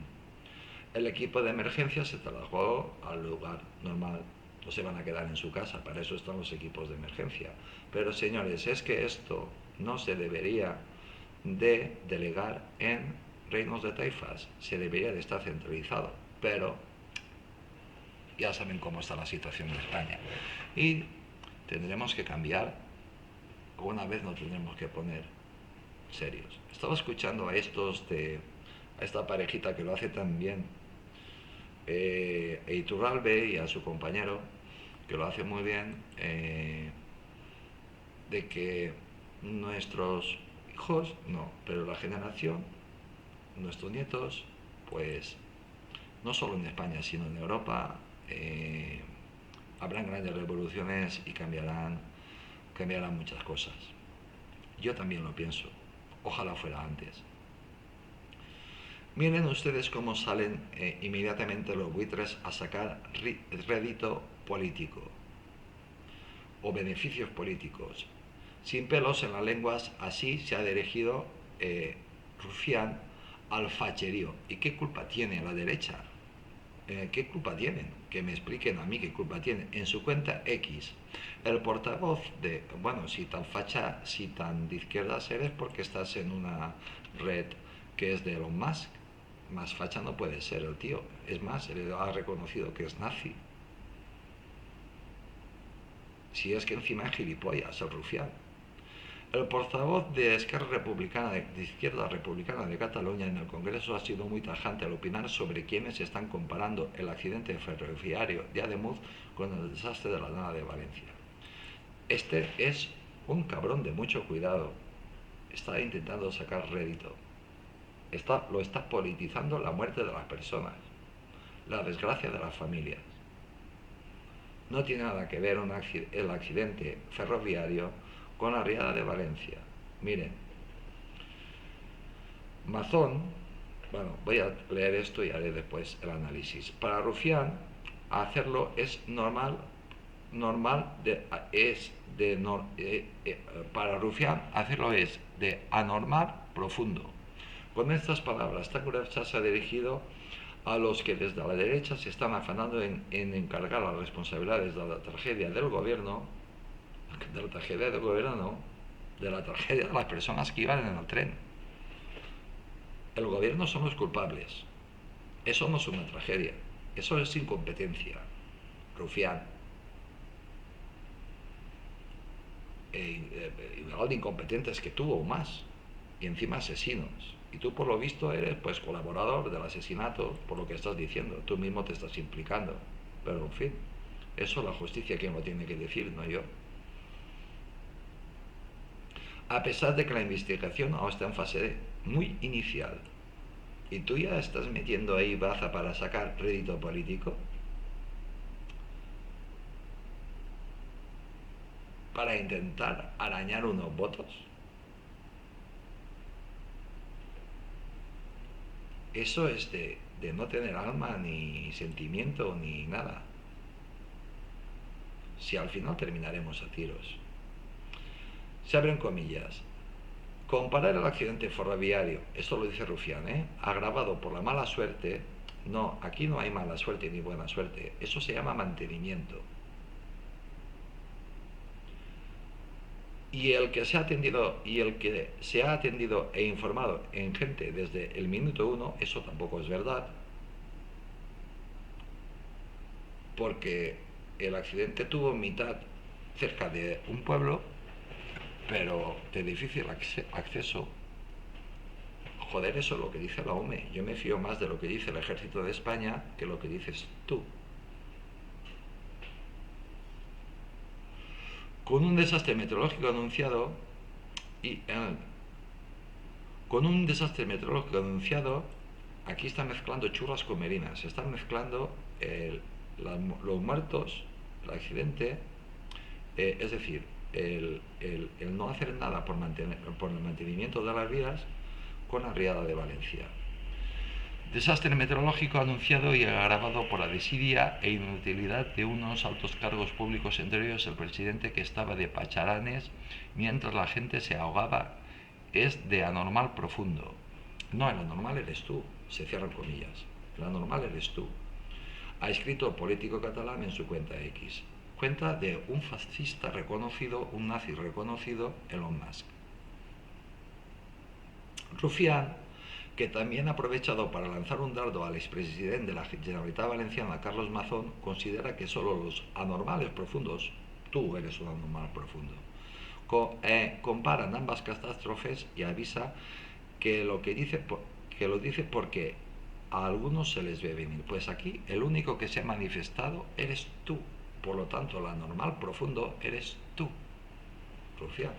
El equipo de emergencia se trasladó al lugar normal. No se van a quedar en su casa, para eso están los equipos de emergencia. Pero señores, es que esto no se debería de delegar en reinos de taifas, se debería de estar centralizado. Pero ya saben cómo está la situación en España. Y tendremos que cambiar, o una vez nos tendremos que poner serios. Estaba escuchando a esta parejita que lo hace tan bien, a Iturralbe y a su compañero, que lo hace muy bien, de que nuestros hijos, no, pero la generación, nuestros nietos, pues no solo en España, sino en Europa, habrán grandes revoluciones y cambiarán muchas cosas. Yo también lo pienso. Ojalá fuera antes. Miren ustedes cómo salen inmediatamente los buitres a sacar rédito político o beneficios políticos. Sin pelos en las lenguas, así se ha dirigido Rufián al facherío. ¿Y qué culpa tiene la derecha? ¿Qué culpa tienen? Que me expliquen a mí qué culpa tienen. En su cuenta X, el portavoz bueno, si tan facha, si tan de izquierdas eres porque estás en una red que es de Elon Musk. Más facha no puede ser el tío. Es más, él ha reconocido que es nazi. Si es que encima es gilipollas, el rufián. El portavoz de Esquerra Republicana, de Izquierda Republicana de Cataluña en el Congreso ha sido muy tajante al opinar sobre quienes están comparando el accidente ferroviario de Ademuz con el desastre de la nada de Valencia. Este es un cabrón de mucho cuidado. Está intentando sacar rédito. Lo está politizando la muerte de las personas, la desgracia de las familias. No tiene nada que ver el accidente ferroviario con la riada de Valencia. Miren, Mazón, bueno, voy a leer esto y haré después el análisis. Para Rufián, hacerlo es para Rufián, hacerlo es de anormal profundo. Con estas palabras tan gruesas se ha dirigido a los que desde la derecha se están afanando en encargar las responsabilidades de la tragedia del gobierno, de la tragedia del gobierno, no, de la tragedia de las personas que iban en el tren. El gobierno son los culpables. Eso no es una tragedia, eso es incompetencia. Rufián. Igual de incompetentes que tú o más. Y encima asesinos. Y tú por lo visto eres pues colaborador del asesinato, por lo que estás diciendo. Tú mismo te estás implicando. Pero en fin, eso la justicia quien lo tiene que decir, no yo. A pesar de que la investigación aún está en fase muy inicial. ¿Y tú ya estás metiendo ahí baza para sacar rédito político? ¿Para intentar arañar unos votos? Eso es de no tener alma, ni sentimiento, ni nada. si al final terminaremos a tiros. Se abren comillas. Comparar el accidente ferroviario, esto lo dice Rufián, agravado por la mala suerte. No, aquí no hay mala suerte ni buena suerte, eso se llama mantenimiento. Y el que se ha atendido e informado en gente desde el minuto 1, eso tampoco es verdad, porque el accidente tuvo mitad cerca de un pueblo, pero de difícil acceso. Joder, eso es lo que dice la OME. Yo me fío más de lo que dice el Ejército de España que lo que dices tú. Con un desastre meteorológico anunciado y con un desastre meteorológico anunciado, aquí están mezclando churras con merinas. Se están mezclando los muertos, el accidente, es decir, el no hacer nada por el mantenimiento de las vías con la riada de Valencia. Desastre meteorológico anunciado y agravado por la desidia e inutilidad de unos altos cargos públicos, entre ellos el presidente, que estaba de pacharanes mientras la gente se ahogaba. Es de anormal profundo. No, el anormal eres tú, se cierran comillas. El anormal eres tú. Ha escrito el político catalán en su cuenta X. Cuenta de un fascista reconocido, un nazi reconocido, Elon Musk. Rufián, que también ha aprovechado para lanzar un dardo al expresidente de la Generalitat Valenciana, Carlos Mazón, considera que solo los anormales profundos, tú eres un anormal profundo, comparan ambas catástrofes y avisa que lo dice porque a algunos se les ve venir. Pues aquí el único que se ha manifestado eres tú, por lo tanto el anormal profundo eres tú, Rufián.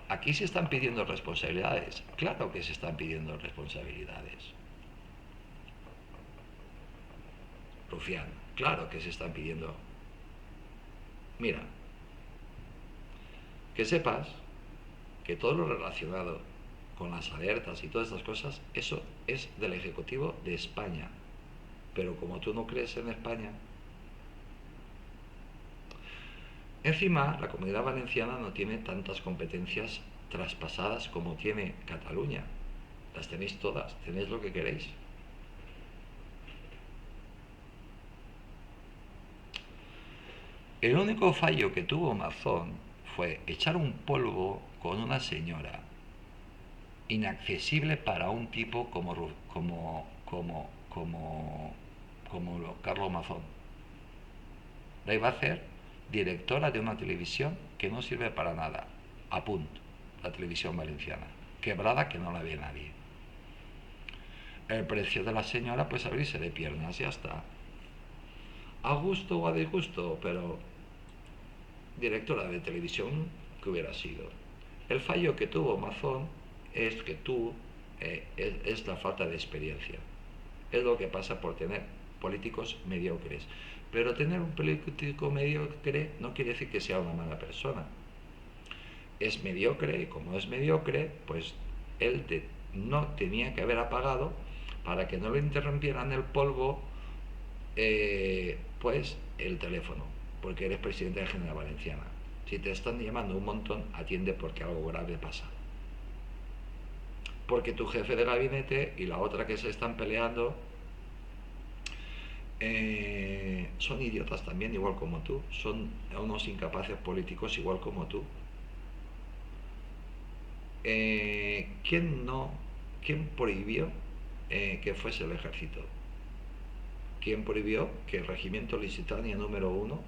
Aquí se están pidiendo responsabilidades. Claro que se están pidiendo responsabilidades. Rufián, claro que se están pidiendo. Mira, que sepas que todo lo relacionado con las alertas y todas estas cosas, eso es del Ejecutivo de España. Pero como tú no crees en España, encima, la Comunidad Valenciana no tiene tantas competencias traspasadas como tiene Cataluña. Las tenéis todas, tenéis lo que queréis. El único fallo que tuvo Mazón fue echar un polvo con una señora, inaccesible para un tipo como Carlos Mazón. La iba a hacer directora de una televisión que no sirve para nada, a punto, la televisión valenciana, quebrada, que no la ve nadie. El precio de la señora, pues abrirse de piernas, ya está. A gusto o a disgusto, pero directora de televisión que hubiera sido. El fallo que tuvo Mazón es que es la falta de experiencia. Es lo que pasa por tener políticos mediocres. Pero tener un político mediocre no quiere decir que sea una mala persona. Es mediocre, y como es mediocre, pues él no tenía que haber apagado para que no le interrumpieran el polvo, pues el teléfono, porque eres presidente de la Generalitat Valenciana. Si te están llamando un montón, atiende, porque algo grave pasa. Porque tu jefe de gabinete y la otra que se están peleando son idiotas también, igual como tú. Son unos incapaces políticos igual como tú. ¿Quién prohibió que fuese el ejército? ¿Quién prohibió que el regimiento Lusitania número 1,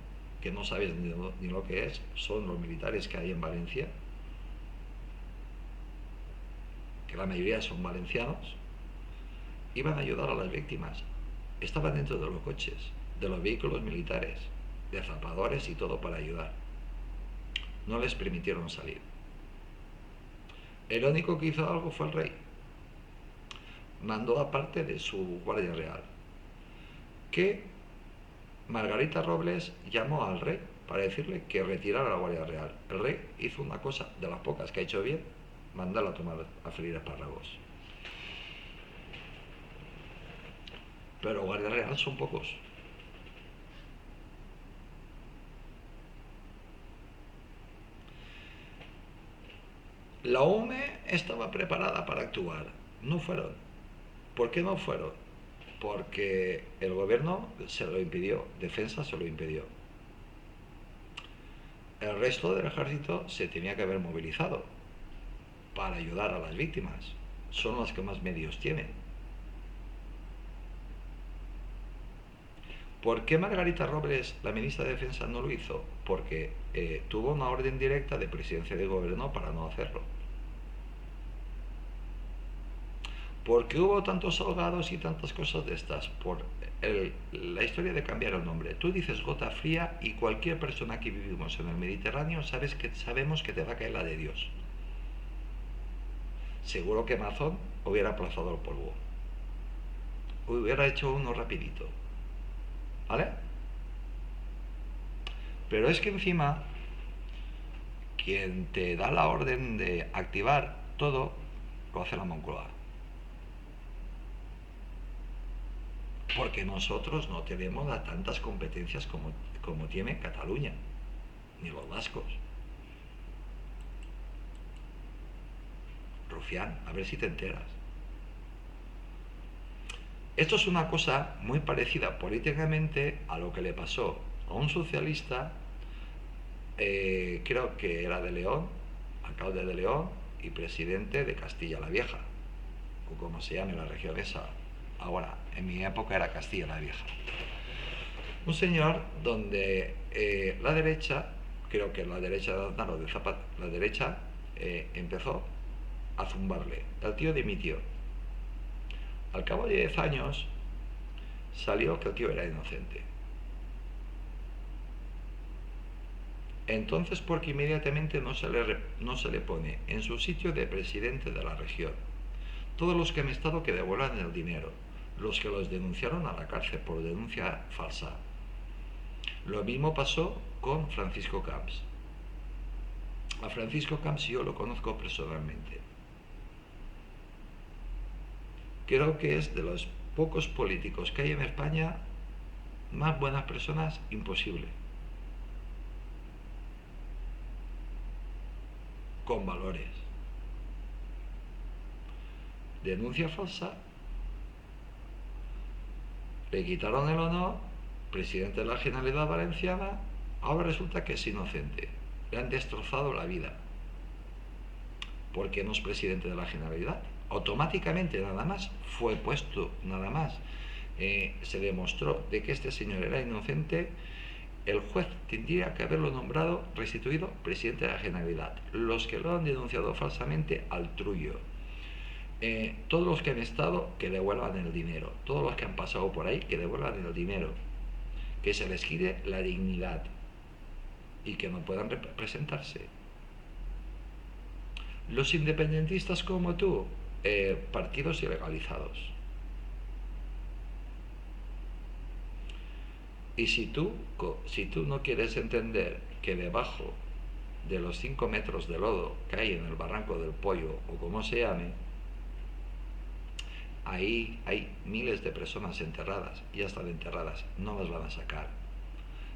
que no sabes ni lo que es, son los militares que hay en Valencia, que la mayoría son valencianos, iban a ayudar a las víctimas? Estaban dentro de los coches, de los vehículos militares, de zapadores y todo para ayudar. No les permitieron salir. El único que hizo algo fue el rey. Mandó aparte de su guardia real, que Margarita Robles llamó al rey para decirle que retirara la guardia real. El rey hizo una cosa de las pocas que ha hecho bien: mandarla a freír espárragos. pero Guardia Real son pocos. La UME estaba preparada para actuar, no fueron. ¿Por qué no fueron? Porque el gobierno se lo impidió, Defensa se lo impidió. El resto del ejército se tenía que haber movilizado para ayudar a las víctimas. Son los que más medios tienen. ¿Por qué Margarita Robles, la ministra de Defensa, no lo hizo? Porque tuvo una orden directa de presidencia de gobierno para no hacerlo. ¿Por qué hubo tantos ahogados y tantas cosas de estas? Por la historia de cambiar el nombre. Tú dices gota fría y cualquier persona que vivimos en el Mediterráneo sabemos que te va a caer la de Dios. Seguro que Amazon hubiera aplazado el polvo. Hubiera hecho uno rapidito. ¿Vale? Pero es que encima, quien te da la orden de activar todo, lo hace la Moncloa. Porque nosotros no tenemos tantas competencias como tiene Cataluña, ni los vascos. Rufián, a ver si te enteras. Esto es una cosa muy parecida políticamente a lo que le pasó a un socialista, creo que era de León, alcalde de León y presidente de Castilla la Vieja, o como se llame la región esa. Ahora, en mi época era Castilla la Vieja. Un señor donde la derecha, creo que la derecha de Aznar o de Zapata, la derecha empezó a zumbarle. El tío dimitió. Al cabo de 10 años salió que el tío era inocente. Entonces, porque inmediatamente no se le pone en su sitio de presidente de la región. Todos los que han estado que devuelvan el dinero. Los que los denunciaron a la cárcel por denuncia falsa. Lo mismo pasó con Francisco Camps. A Francisco Camps yo lo conozco personalmente. Creo que es de los pocos políticos que hay en España más buenas personas imposible. Con valores. Denuncia falsa. Le quitaron el honor, presidente de la Generalitat Valenciana, ahora resulta que es inocente. Le han destrozado la vida. ¿Por qué no es presidente de la Generalitat? Automáticamente nada más fue puesto, nada más se demostró de que este señor era inocente, el juez tendría que haberlo nombrado, restituido presidente de la Generalitat. Los que lo han denunciado falsamente, al trullo. Todos los que han estado, que devuelvan el dinero. Todos los que han pasado por ahí, que devuelvan el dinero. Que se les quite la dignidad y que no puedan presentarse. Los independentistas como tú, partidos ilegalizados. Y si tú no quieres entender que debajo de los 5 metros de lodo que hay en el barranco del Pollo, o como se llame, ahí hay miles de personas enterradas, ya están enterradas, no las van a sacar.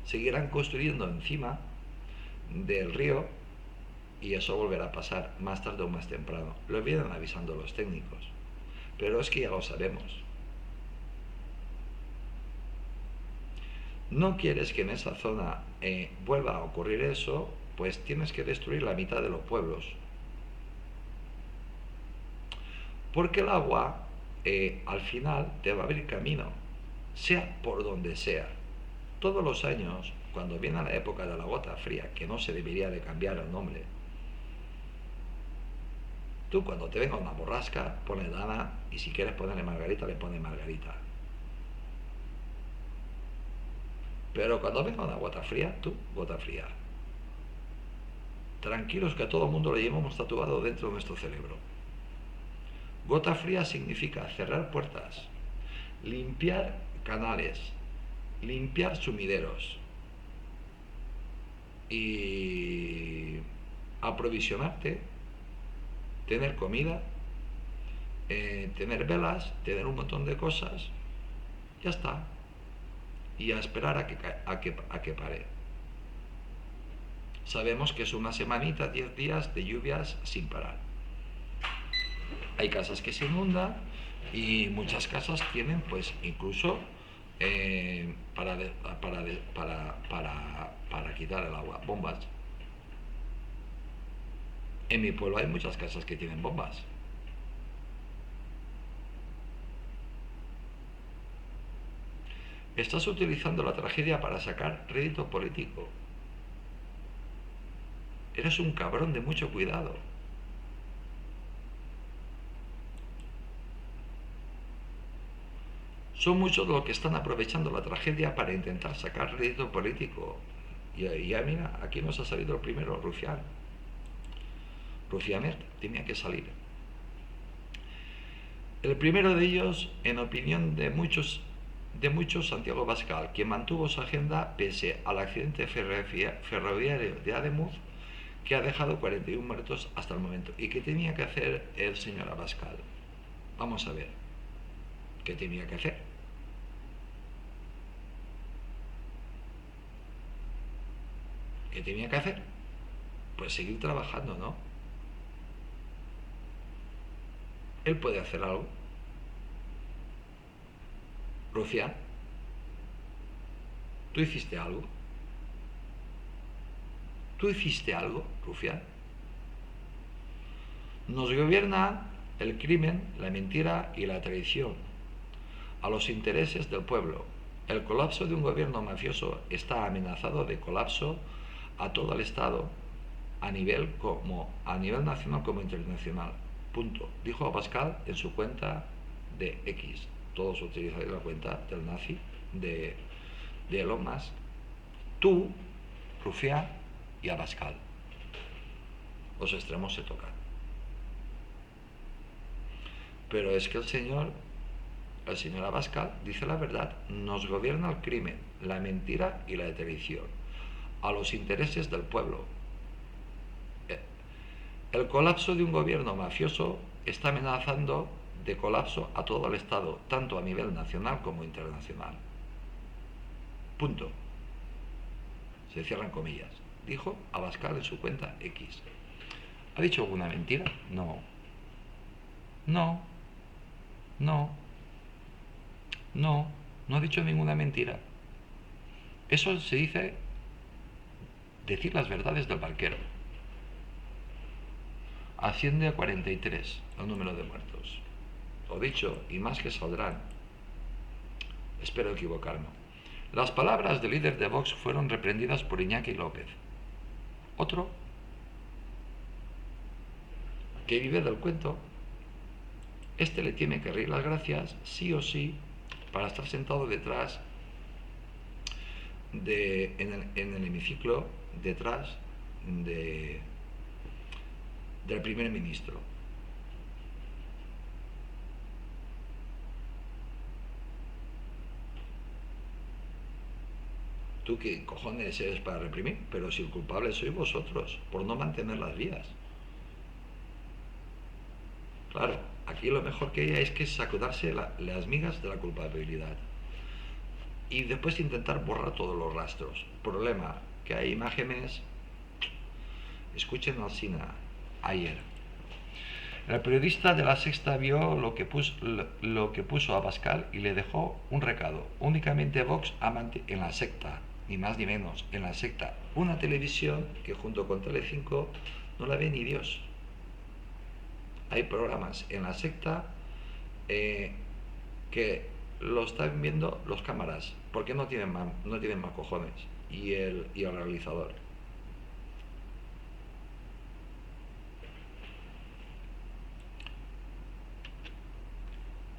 Seguirán construyendo encima del río y eso volverá a pasar más tarde o más temprano. Lo vienen avisando los técnicos, pero es que ya lo sabemos. No quieres que en esa zona vuelva a ocurrir eso, pues tienes que destruir la mitad de los pueblos. Porque el agua al final te va a abrir camino, sea por donde sea. Todos los años, cuando viene la época de la gota fría, que no se debería de cambiar el nombre, tú cuando te venga una borrasca, ponle Dana, y si quieres ponerle Margarita, le pones Margarita. Pero cuando venga una gota fría, tú, gota fría. Tranquilos que a todo el mundo lo llevamos tatuado dentro de nuestro cerebro. Gota fría significa cerrar puertas, limpiar canales, limpiar sumideros y aprovisionarte, tener comida, tener velas, tener un montón de cosas Ya está. Y a esperar a que pare. Sabemos que es una semanita, 10 días de lluvias sin parar. Hay casas que se inundan y muchas casas tienen, pues, incluso para quitar el agua, bombas. En mi pueblo hay muchas casas que tienen bombas. Estás utilizando la tragedia para sacar rédito político. Eres un cabrón de mucho cuidado. Son muchos los que están aprovechando la tragedia para intentar sacar rédito político. Y ya mira, aquí nos ha salido el primero, Rufián. Rufianet tenía que salir. El primero de ellos, en opinión de muchos, Santiago Abascal, quien mantuvo su agenda pese al accidente ferroviario de Ademuz, que ha dejado 41 muertos hasta el momento. ¿Y qué tenía que hacer el señor Abascal? Vamos a ver. ¿Qué tenía que hacer? ¿Qué tenía que hacer? Pues seguir trabajando, ¿no? Él puede hacer algo. Rufián, ¿tú hiciste algo? ¿Tú hiciste algo, Rufián? Nos gobierna el crimen, la mentira y la traición a los intereses del pueblo. El colapso de un gobierno mafioso está amenazado de colapso a todo el Estado, a nivel nacional como internacional. Punto. Dijo Abascal en su cuenta de X. Todos utilizáis la cuenta del nazi de Elon Musk. Tú, Rufián y Abascal. Los extremos se tocan. Pero es que el señor Abascal dice la verdad. Nos gobierna el crimen, la mentira y la traición a los intereses del pueblo. El colapso de un gobierno mafioso está amenazando de colapso a todo el Estado, tanto a nivel nacional como internacional. Punto. Se cierran comillas. Dijo Abascal en su cuenta X. ¿Ha dicho alguna mentira? No. No. No. No. No ha dicho ninguna mentira. Eso se dice decir las verdades del barquero. Asciende a 43 el número de muertos. Lo dicho, y más que saldrán. Espero equivocarme. Las palabras del líder de Vox fueron reprendidas por Iñaki López. Otro que vive del cuento. Este le tiene que reír las gracias, sí o sí, para estar sentado detrás en el hemiciclo, detrás del primer ministro. ¿Tú qué cojones eres para reprimir? Pero si el culpable sois vosotros, por no mantener las vías. Claro, aquí lo mejor que hay es que sacudarse las migas de la culpabilidad. Y después intentar borrar todos los rastros. Problema, que hay imágenes. Escuchen al Sina ayer. El periodista de La Sexta vio lo que puso Abascal y le dejó un recado. Únicamente Vox en La Secta, ni más ni menos, en La Secta. Una televisión que junto con Telecinco no la ve ni Dios. Hay programas en La Secta que lo están viendo los cámaras, porque no tienen más cojones, y el realizador.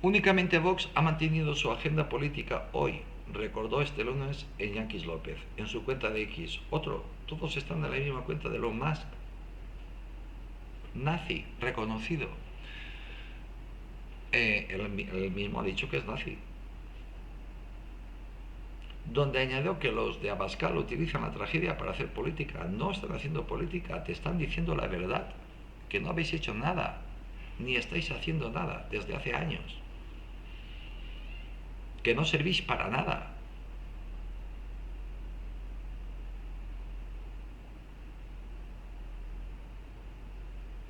Únicamente Vox ha mantenido su agenda política hoy, recordó este lunes Iñaki López en su cuenta de X. Todos están en la misma cuenta de Elon Musk. Nazi, reconocido. Él mismo ha dicho que es nazi. Donde añadió que los de Abascal utilizan la tragedia para hacer política. No están haciendo política, te están diciendo la verdad, que no habéis hecho nada, ni estáis haciendo nada desde hace años. que no servís para nada.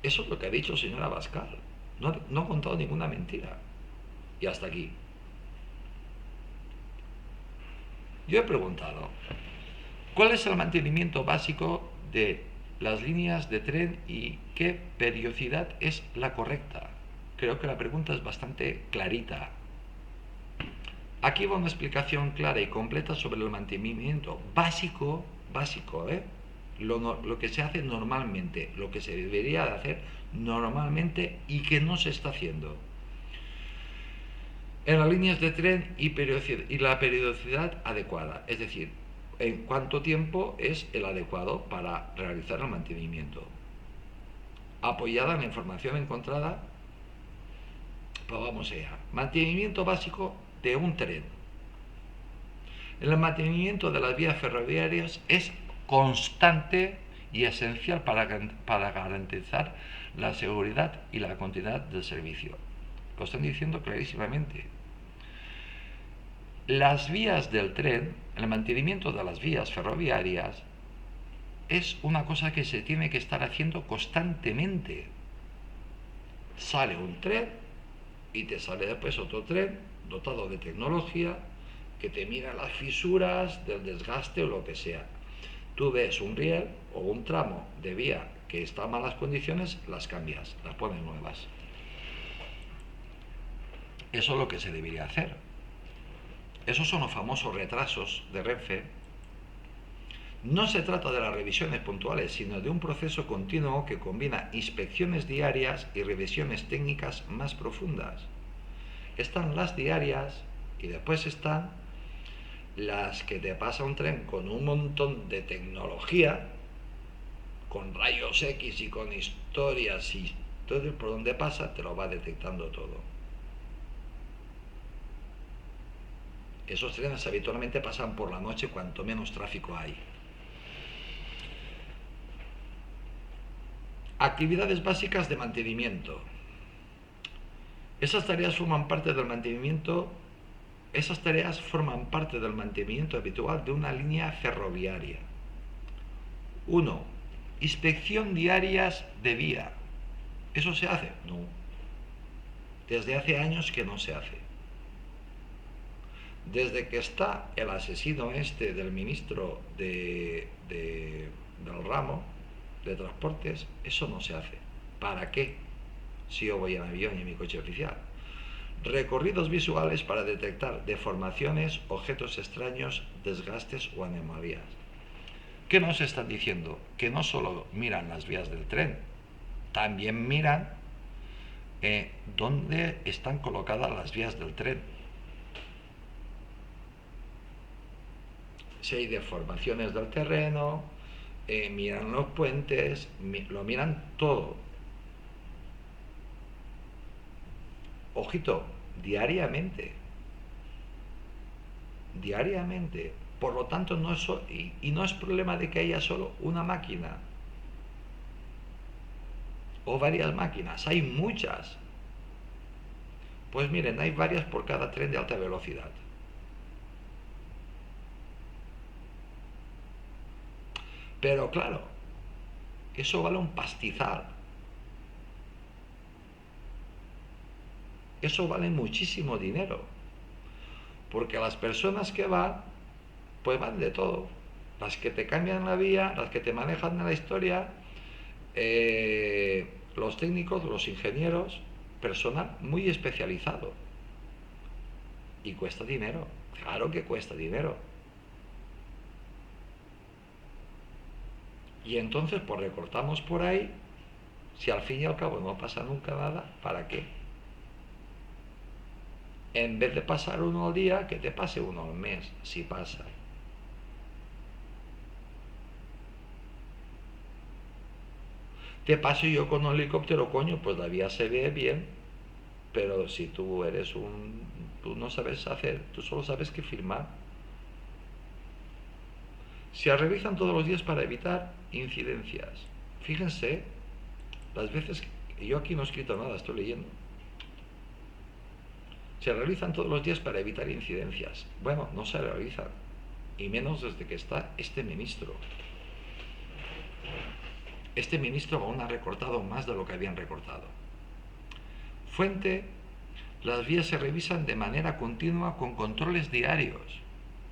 Eso es lo que ha dicho señora Abascal. No ha contado ninguna mentira. Y hasta aquí. Yo he preguntado, ¿cuál es el mantenimiento básico de las líneas de tren y qué periodicidad es la correcta? Creo que la pregunta es bastante clarita. Aquí va una explicación clara y completa sobre el mantenimiento básico, lo que se hace normalmente, lo que se debería de hacer normalmente y que no se está haciendo en las líneas de tren y la periodicidad adecuada, es decir, en cuánto tiempo es el adecuado para realizar el mantenimiento, apoyada en la información encontrada. Pues vamos allá. Mantenimiento básico de un tren. El mantenimiento de las vías ferroviarias es constante y esencial para garantizar la seguridad y la continuidad del servicio. Lo están diciendo clarísimamente. Las vías del tren, el mantenimiento de las vías ferroviarias, es una cosa que se tiene que estar haciendo constantemente. Sale un tren y te sale después otro tren dotado de tecnología que te mira las fisuras del desgaste o lo que sea. Tú ves un riel o un tramo de vía que está en malas condiciones, las cambias, las pones nuevas. Eso es lo que se debería hacer. Esos son los famosos retrasos de Renfe. No se trata de las revisiones puntuales, sino de un proceso continuo que combina inspecciones diarias y revisiones técnicas más profundas. Están las diarias y después están las que te pasa un tren con un montón de tecnología, con rayos X y con historias y todo por donde pasa te lo va detectando todo. Esos trenes habitualmente pasan por la noche cuanto menos tráfico hay. Actividades básicas de mantenimiento. Esas tareas forman parte del mantenimiento habitual de una línea ferroviaria. 1. Inspección diarias de vía. ¿Eso se hace? No. Desde hace años que no se hace. Desde que está el asesino del ministro del ramo de transportes, eso no se hace. ¿Para qué? Si yo voy en avión y en mi coche oficial. Recorridos visuales para detectar deformaciones, objetos extraños, desgastes o anomalías. ¿Qué nos están diciendo? Que no solo miran las vías del tren, también miran dónde están colocadas las vías del tren. Si hay deformaciones del terreno, miran los puentes, lo miran todo. Ojito, diariamente. Por lo tanto, no es problema de que haya solo una máquina o varias máquinas, hay muchas. Pues miren, hay varias por cada tren de alta velocidad. Pero claro, eso vale un pastizal. Eso vale muchísimo dinero. Porque las personas que van, pues van de todo. Las que te cambian la vía, las que te manejan la historia, los técnicos, los ingenieros, personal muy especializado. Y cuesta dinero. Claro que cuesta dinero. Y entonces, pues recortamos por ahí. Si al fin y al cabo no pasa nunca nada, ¿para qué? En vez de pasar uno al día, que te pase uno al mes, si pasa. Te paso yo con un helicóptero, coño, pues la vía se ve bien, pero si tú tú no sabes hacer, tú solo sabes que filmar. Se realizan todos los días para evitar incidencias. Fíjense las veces que yo aquí no he escrito nada, estoy leyendo. Se realizan todos los días para evitar incidencias. Bueno, no se realizan, y menos desde que está este ministro. Este ministro aún ha recortado más de lo que habían recortado. Fuente: las vías se revisan de manera continua con controles diarios.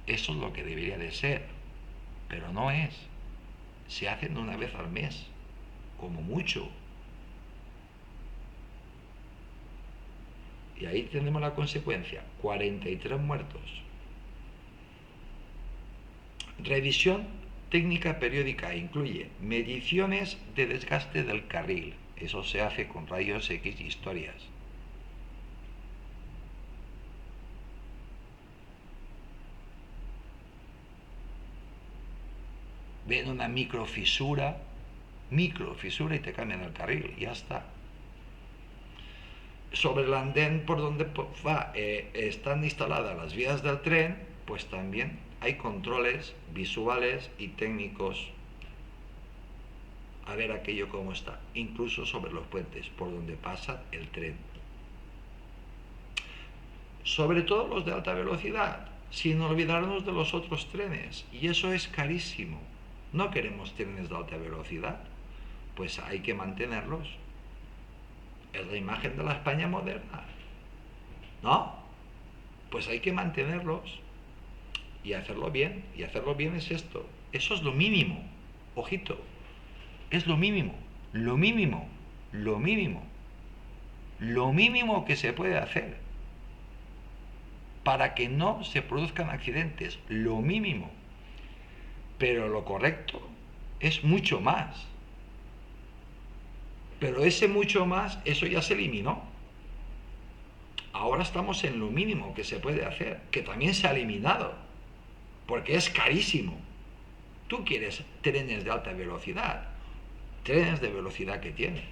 Eso es lo que debería de ser, pero no es. Se hacen una vez al mes, como mucho. Y ahí tenemos la consecuencia: 43 muertos. Revisión técnica periódica incluye mediciones de desgaste del carril. Eso se hace con rayos X y historias. Ven una microfisura y te cambian el carril, y ya está. Sobre el andén por donde están instaladas las vías del tren, pues también hay controles visuales y técnicos a ver aquello cómo está, incluso sobre los puentes por donde pasa el tren. Sobre todo los de alta velocidad, sin olvidarnos de los otros trenes, y eso es carísimo. No queremos trenes de alta velocidad, pues hay que mantenerlos. Es la imagen de la España moderna, ¿no? Pues hay que mantenerlos y hacerlo bien. Y hacerlo bien es esto. Eso es lo mínimo. Ojito. Es lo mínimo. Lo mínimo. Lo mínimo. Lo mínimo que se puede hacer para que no se produzcan accidentes. Lo mínimo. Pero lo correcto es mucho más. Pero ese mucho más, eso ya se eliminó. Ahora estamos en lo mínimo que se puede hacer, que también se ha eliminado, porque es carísimo. Tú quieres trenes de alta velocidad, trenes de velocidad que tienes.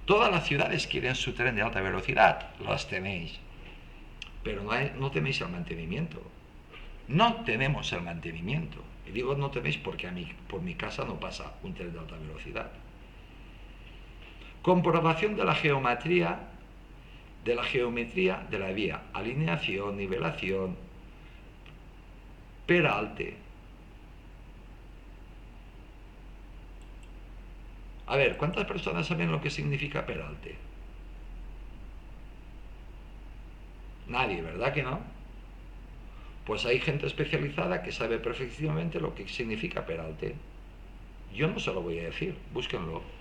Todas las ciudades quieren su tren de alta velocidad, los tenéis. Pero no tenéis el mantenimiento. No tenemos el mantenimiento. Y digo no tenéis porque por mi casa no pasa un tren de alta velocidad. Comprobación de la geometría de la vía, alineación, nivelación, peralte. A ver, ¿cuántas personas saben lo que significa peralte? Nadie, ¿verdad que no? Pues hay gente especializada que sabe perfectamente lo que significa peralte. Yo no se lo voy a decir, búsquenlo.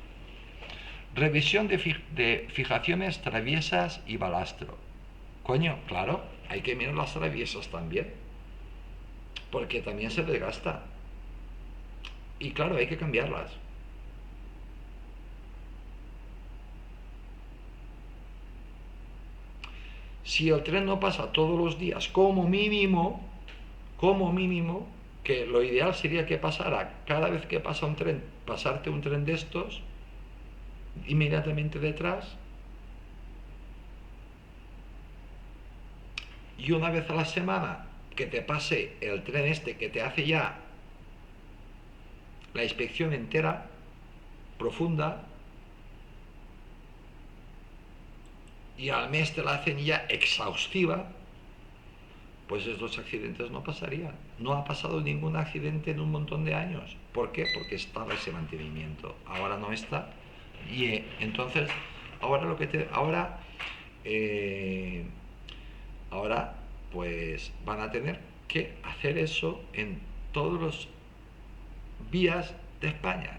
Revisión de fijaciones traviesas y balastro. Coño, claro, hay que mirar las traviesas también, porque también se desgasta. Y claro, hay que cambiarlas. Si el tren no pasa todos los días, como mínimo, que lo ideal sería que pasara cada vez que pasa un tren, pasarte un tren de estos inmediatamente detrás, y una vez a la semana que te pase el tren este que te hace ya la inspección entera, profunda, y al mes te la hacen ya exhaustiva, pues estos accidentes no pasarían. No ha pasado ningún accidente en un montón de años. ¿Por qué? Porque estaba ese mantenimiento. Ahora no está. Y entonces, ahora pues van a tener que hacer eso en todos los vías de España,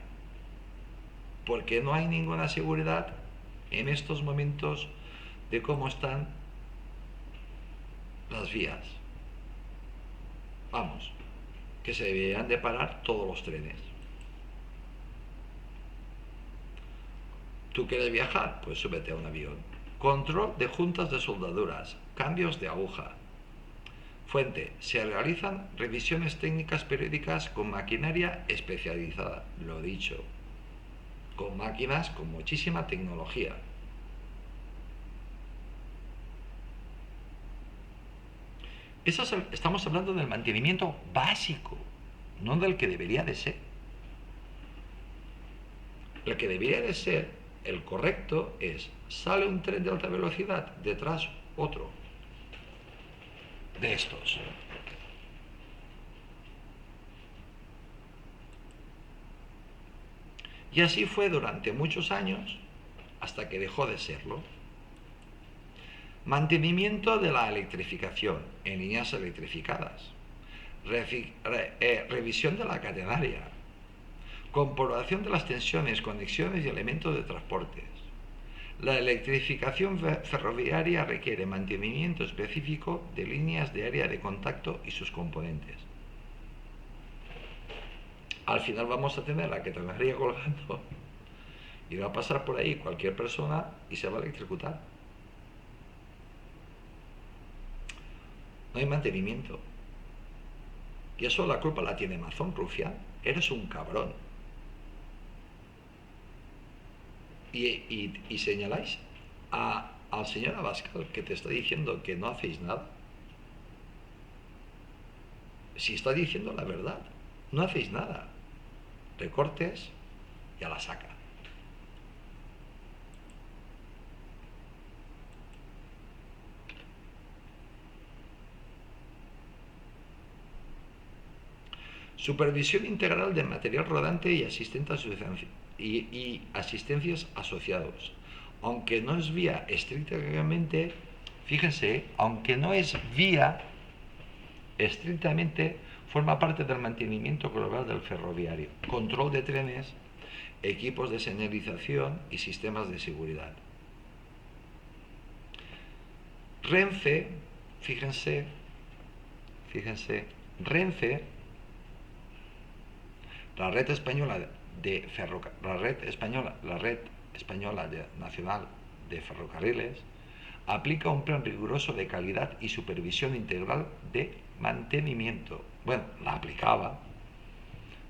porque no hay ninguna seguridad en estos momentos de cómo están las vías. Vamos, que se deberían de parar todos los trenes. ¿Tú quieres viajar? Pues súbete a un avión. Control de juntas de soldaduras, cambios de aguja. Fuente: se realizan revisiones técnicas periódicas con maquinaria especializada. Lo dicho, con máquinas con muchísima tecnología. Estamos hablando del mantenimiento básico, no del que debería de ser. El que debería de ser, el correcto, es: sale un tren de alta velocidad, detrás otro. de estos. Y así fue durante muchos años, hasta que dejó de serlo. Mantenimiento de la electrificación en líneas electrificadas. Revisión de la catenaria. Comprobación de las tensiones, conexiones y elementos de transportes. La electrificación ferroviaria requiere mantenimiento específico de líneas de área de contacto y sus componentes. Al final vamos a tener la catenaria colgando y va a pasar por ahí cualquier persona y se va a electrocutar. No hay mantenimiento. Y eso la culpa la tiene Amazon, Rufián. Eres un cabrón. Y señaláis al señor Abascal, que te está diciendo que no hacéis nada. Si está diciendo la verdad, no hacéis nada. Recortes y a la saca. Supervisión integral de material rodante y asistencias asociados. Aunque no es vía estrictamente, fíjense, aunque no es vía estrictamente, forma parte del mantenimiento global del ferroviario. Control de trenes, equipos de señalización y sistemas de seguridad. Renfe, fíjense, Renfe, la red española nacional de ferrocarriles aplica un plan riguroso de calidad y supervisión integral de mantenimiento. Bueno, la aplicaba,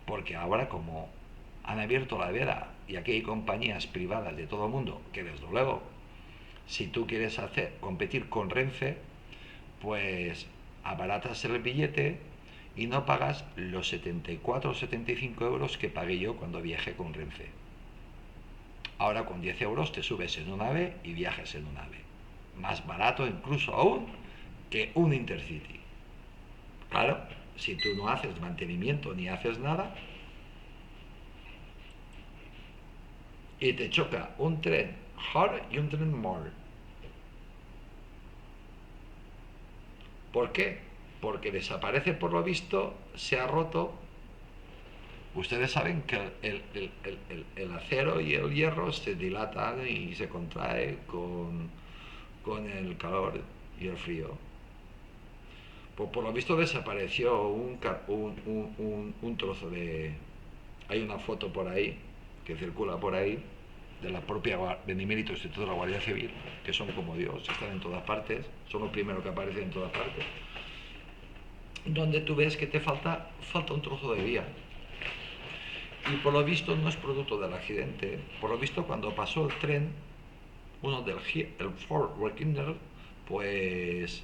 porque ahora como han abierto la veda y aquí hay compañías privadas de todo el mundo que desde luego, si tú quieres competir con Renfe, pues abaratas el billete y no pagas los 74 o 75 euros que pagué yo cuando viajé con Renfe. Ahora con 10 euros te subes en un AVE y viajes en un AVE. Más barato incluso aún que un Intercity. Claro, si tú no haces mantenimiento ni haces nada y te choca un tren hard y un tren more. ¿Por qué? Porque desaparece, por lo visto, se ha roto. Ustedes saben que el acero y el hierro se dilatan y se contrae con el calor y el frío. Pues por lo visto desapareció un trozo de... Hay una foto por ahí, que circula por ahí, de la propia Benemérito Instituto de la Guardia Civil, que son como Dios, están en todas partes, son los primeros que aparecen en todas partes, donde tú ves que te falta un trozo de vía. Y por lo visto no es producto del accidente. Por lo visto cuando pasó el tren, uno el Ford Wrangler, pues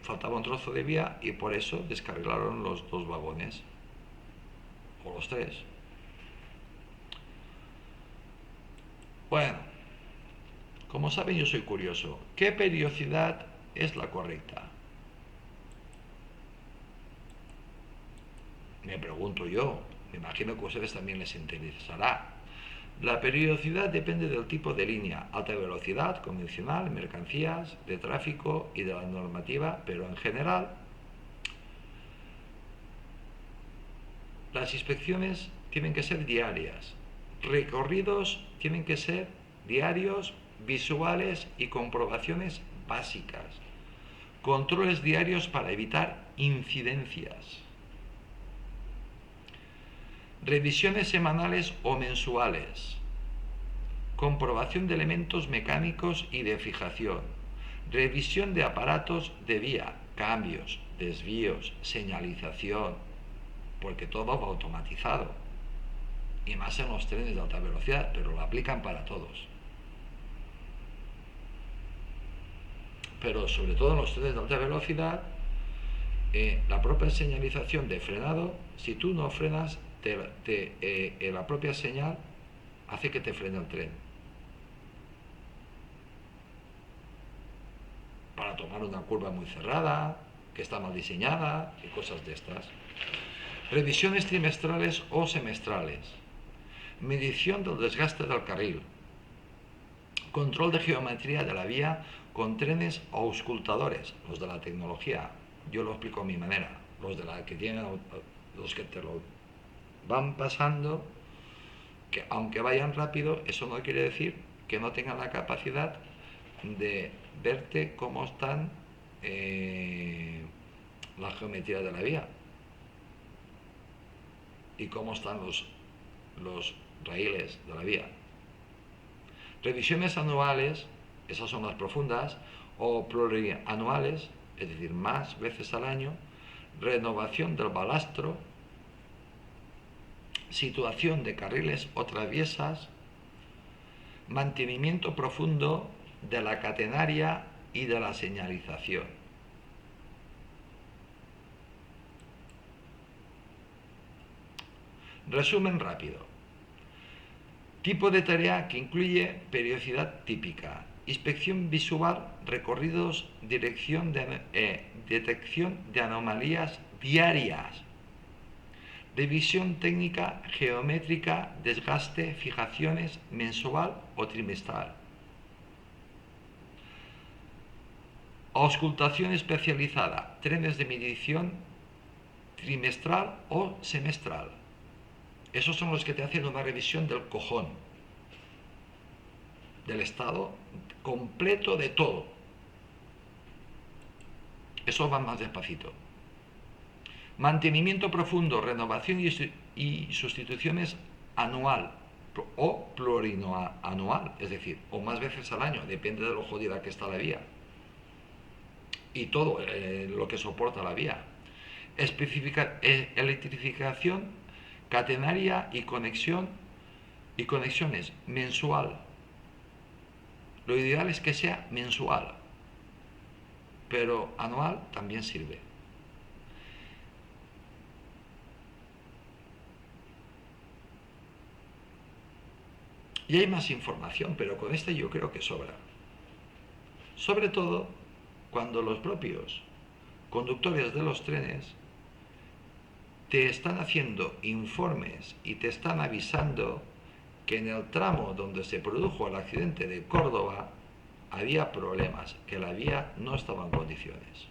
faltaba un trozo de vía y por eso descarrilaron los dos vagones. O los tres. Bueno, como saben yo soy curioso. ¿Qué periodicidad es la correcta? Me pregunto yo. Me imagino que a ustedes también les interesará. La periodicidad depende del tipo de línea, alta velocidad, convencional, mercancías, de tráfico y de la normativa, pero en general las inspecciones tienen que ser diarias, recorridos tienen que ser diarios, visuales y comprobaciones básicas, controles diarios para evitar incidencias. Revisiones semanales o mensuales. Comprobación de elementos mecánicos y de fijación. Revisión de aparatos de vía, cambios, desvíos, señalización, porque todo va automatizado. Y más en los trenes de alta velocidad, pero lo aplican para todos. Pero sobre todo en los trenes de alta velocidad, la propia señalización de frenado, si tú no frenas, la propia señal hace que te frene el tren. para tomar una curva muy cerrada, que está mal diseñada y cosas de estas. Revisiones trimestrales o semestrales. Medición del desgaste del carril. Control de geometría de la vía con trenes auscultadores, los de la tecnología. Yo lo explico a mi manera. Los de la que tienen, los que te lo van pasando, que aunque vayan rápido, eso no quiere decir que no tengan la capacidad de verte cómo están la geometría de la vía y cómo están los raíles de la vía. Revisiones anuales, esas son las profundas, o plurianuales, es decir, más veces al año. Renovación del balastro, situación de carriles o traviesas, mantenimiento profundo de la catenaria y de la señalización. Resumen rápido. Tipo de tarea que incluye periodicidad típica, inspección visual, recorridos, detección de anomalías diarias, revisión técnica, geométrica, desgaste, fijaciones mensual o trimestral. Auscultación especializada, trenes de medición trimestral o semestral. Esos son los que te hacen una revisión del cojón, del estado completo de todo. Eso va más despacito. Mantenimiento profundo, renovación y sustituciones anual o plurianual, es decir, o más veces al año, depende de lo jodida que está la vía y todo lo que soporta la vía. Electrificación catenaria y conexiones mensual. Lo ideal es que sea mensual, pero anual también sirve. Y hay más información, pero con esta yo creo que sobra. Sobre todo cuando los propios conductores de los trenes te están haciendo informes y te están avisando que en el tramo donde se produjo el accidente de Córdoba había problemas, que la vía no estaba en condiciones.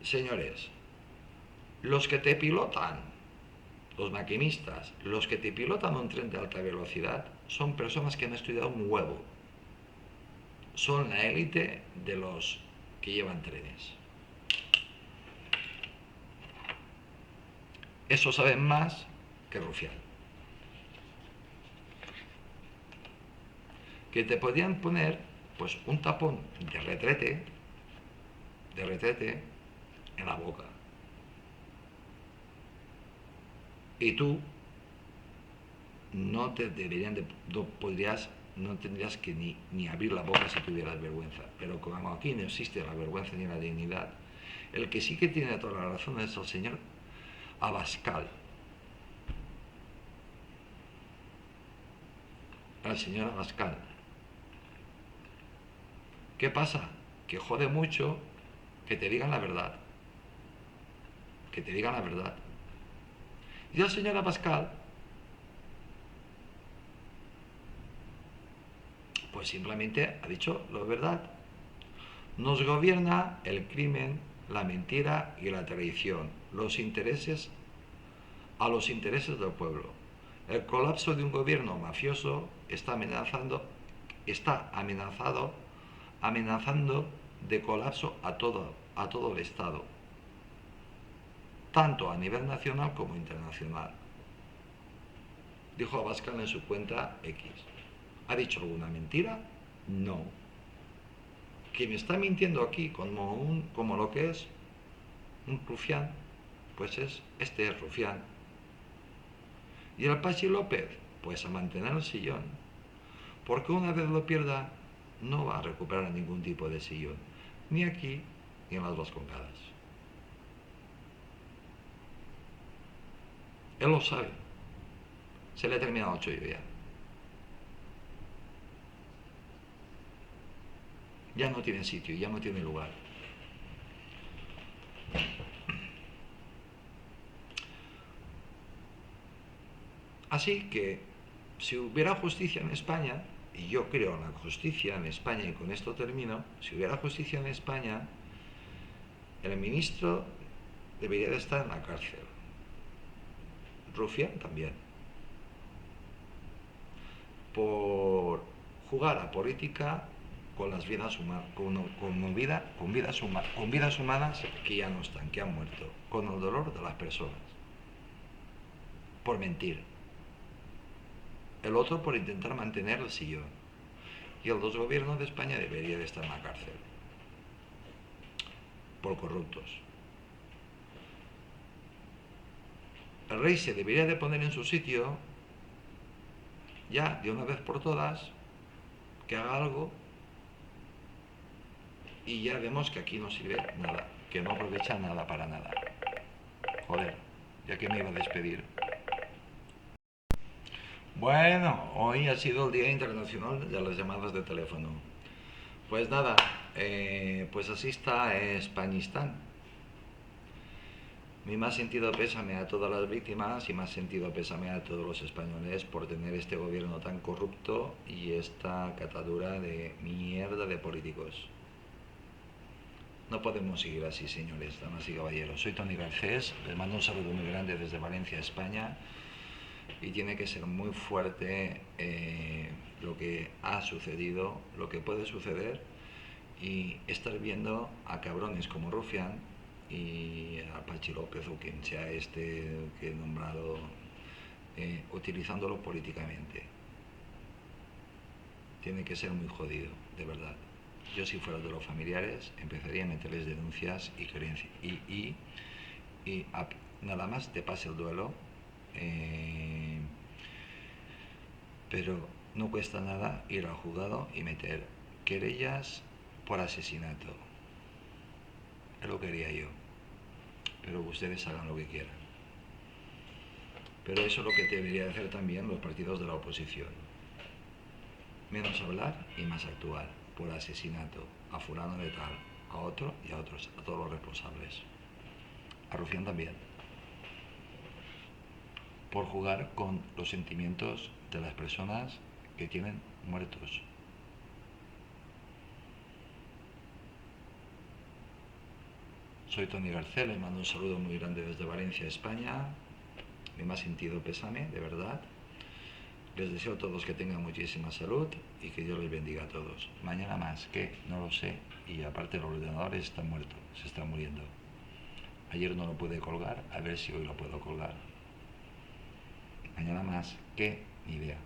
Señores, los que te pilotan, los maquinistas, los que te pilotan un tren de alta velocidad, son personas que han estudiado un huevo. Son la élite de los que llevan trenes. Eso saben más que Rufián. Que te podían poner pues un tapón de retrete en la boca. Y tú no te deberían de, no tendrías que ni abrir la boca si tuvieras vergüenza. Pero como aquí no existe la vergüenza ni la dignidad, el que sí que tiene toda la razón es el señor Abascal. El señor Abascal. ¿Qué pasa? Que jode mucho que te digan la verdad. Que te digan la verdad. Y el señor Abascal, pues simplemente ha dicho la verdad. Nos gobierna el crimen, la mentira y la traición. A los intereses del pueblo. El colapso de un gobierno mafioso está amenazando de colapso a todo el Estado, tanto a nivel nacional como internacional. Dijo Abascal en su cuenta X. ¿Ha dicho alguna mentira? No. ¿Que me está mintiendo aquí como lo que es un rufián? Pues este es rufián. Y el Pachi López, pues a mantener el sillón. Porque una vez lo pierda, no va a recuperar ningún tipo de sillón. Ni aquí, ni en las Vascongadas. Él lo sabe. Se le ha terminado el chollo ya. ya no tiene sitio, ya no tiene lugar. Así que, si hubiera justicia en España, y yo creo en la justicia en España, y con esto termino, si hubiera justicia en España, el ministro debería de estar en la cárcel. Rufián también. Por jugar a política con las vidas humanas, con vidas humanas que ya no están, que han muerto, con el dolor de las personas, por mentir. El otro por intentar mantener el sillón. Y el dos gobierno de España debería de estar en la cárcel por corruptos. El rey se debería de poner en su sitio ya de una vez por todas, que haga algo, y ya vemos que aquí no sirve nada, que no aprovecha nada para nada. Joder, ya que me iba a despedir. Bueno, hoy ha sido el Día Internacional de las Llamadas de Teléfono. Pues nada, pues así está Españistán. Mi más sentido pésame a todas las víctimas y más sentido pésame a todos los españoles por tener este gobierno tan corrupto y esta catadura de mierda de políticos. No podemos seguir así, señores, damas y caballeros. Soy Tony Garcés, les mando un saludo muy grande desde Valencia, España, y tiene que ser muy fuerte lo que ha sucedido, lo que puede suceder, y estar viendo a cabrones como Rufián y a Pachi López o quien sea este que he nombrado, utilizándolo políticamente. Tiene que ser muy jodido, de verdad. Yo, si fuera de los familiares, empezaría a meterles denuncias y nada más te pase el duelo, pero no cuesta nada ir al juzgado y meter querellas por asesinato. Es lo que haría yo, pero ustedes hagan lo que quieran. Pero eso es lo que debería hacer también los partidos de la oposición. Menos hablar y más actuar por asesinato a fulano de tal, a otro y a otros, a todos los responsables. A Rufián también. Por jugar con los sentimientos de las personas que tienen muertos. Soy Tony Garcés, les mando un saludo muy grande desde Valencia, España. Mi más sentido pésame, de verdad. Les deseo a todos que tengan muchísima salud y que Dios les bendiga a todos. Mañana más, ¿qué? No lo sé. Y aparte los ordenadores están muertos, se están muriendo. Ayer no lo pude colgar, a ver si hoy lo puedo colgar. Mañana más, ¿qué? Ni idea.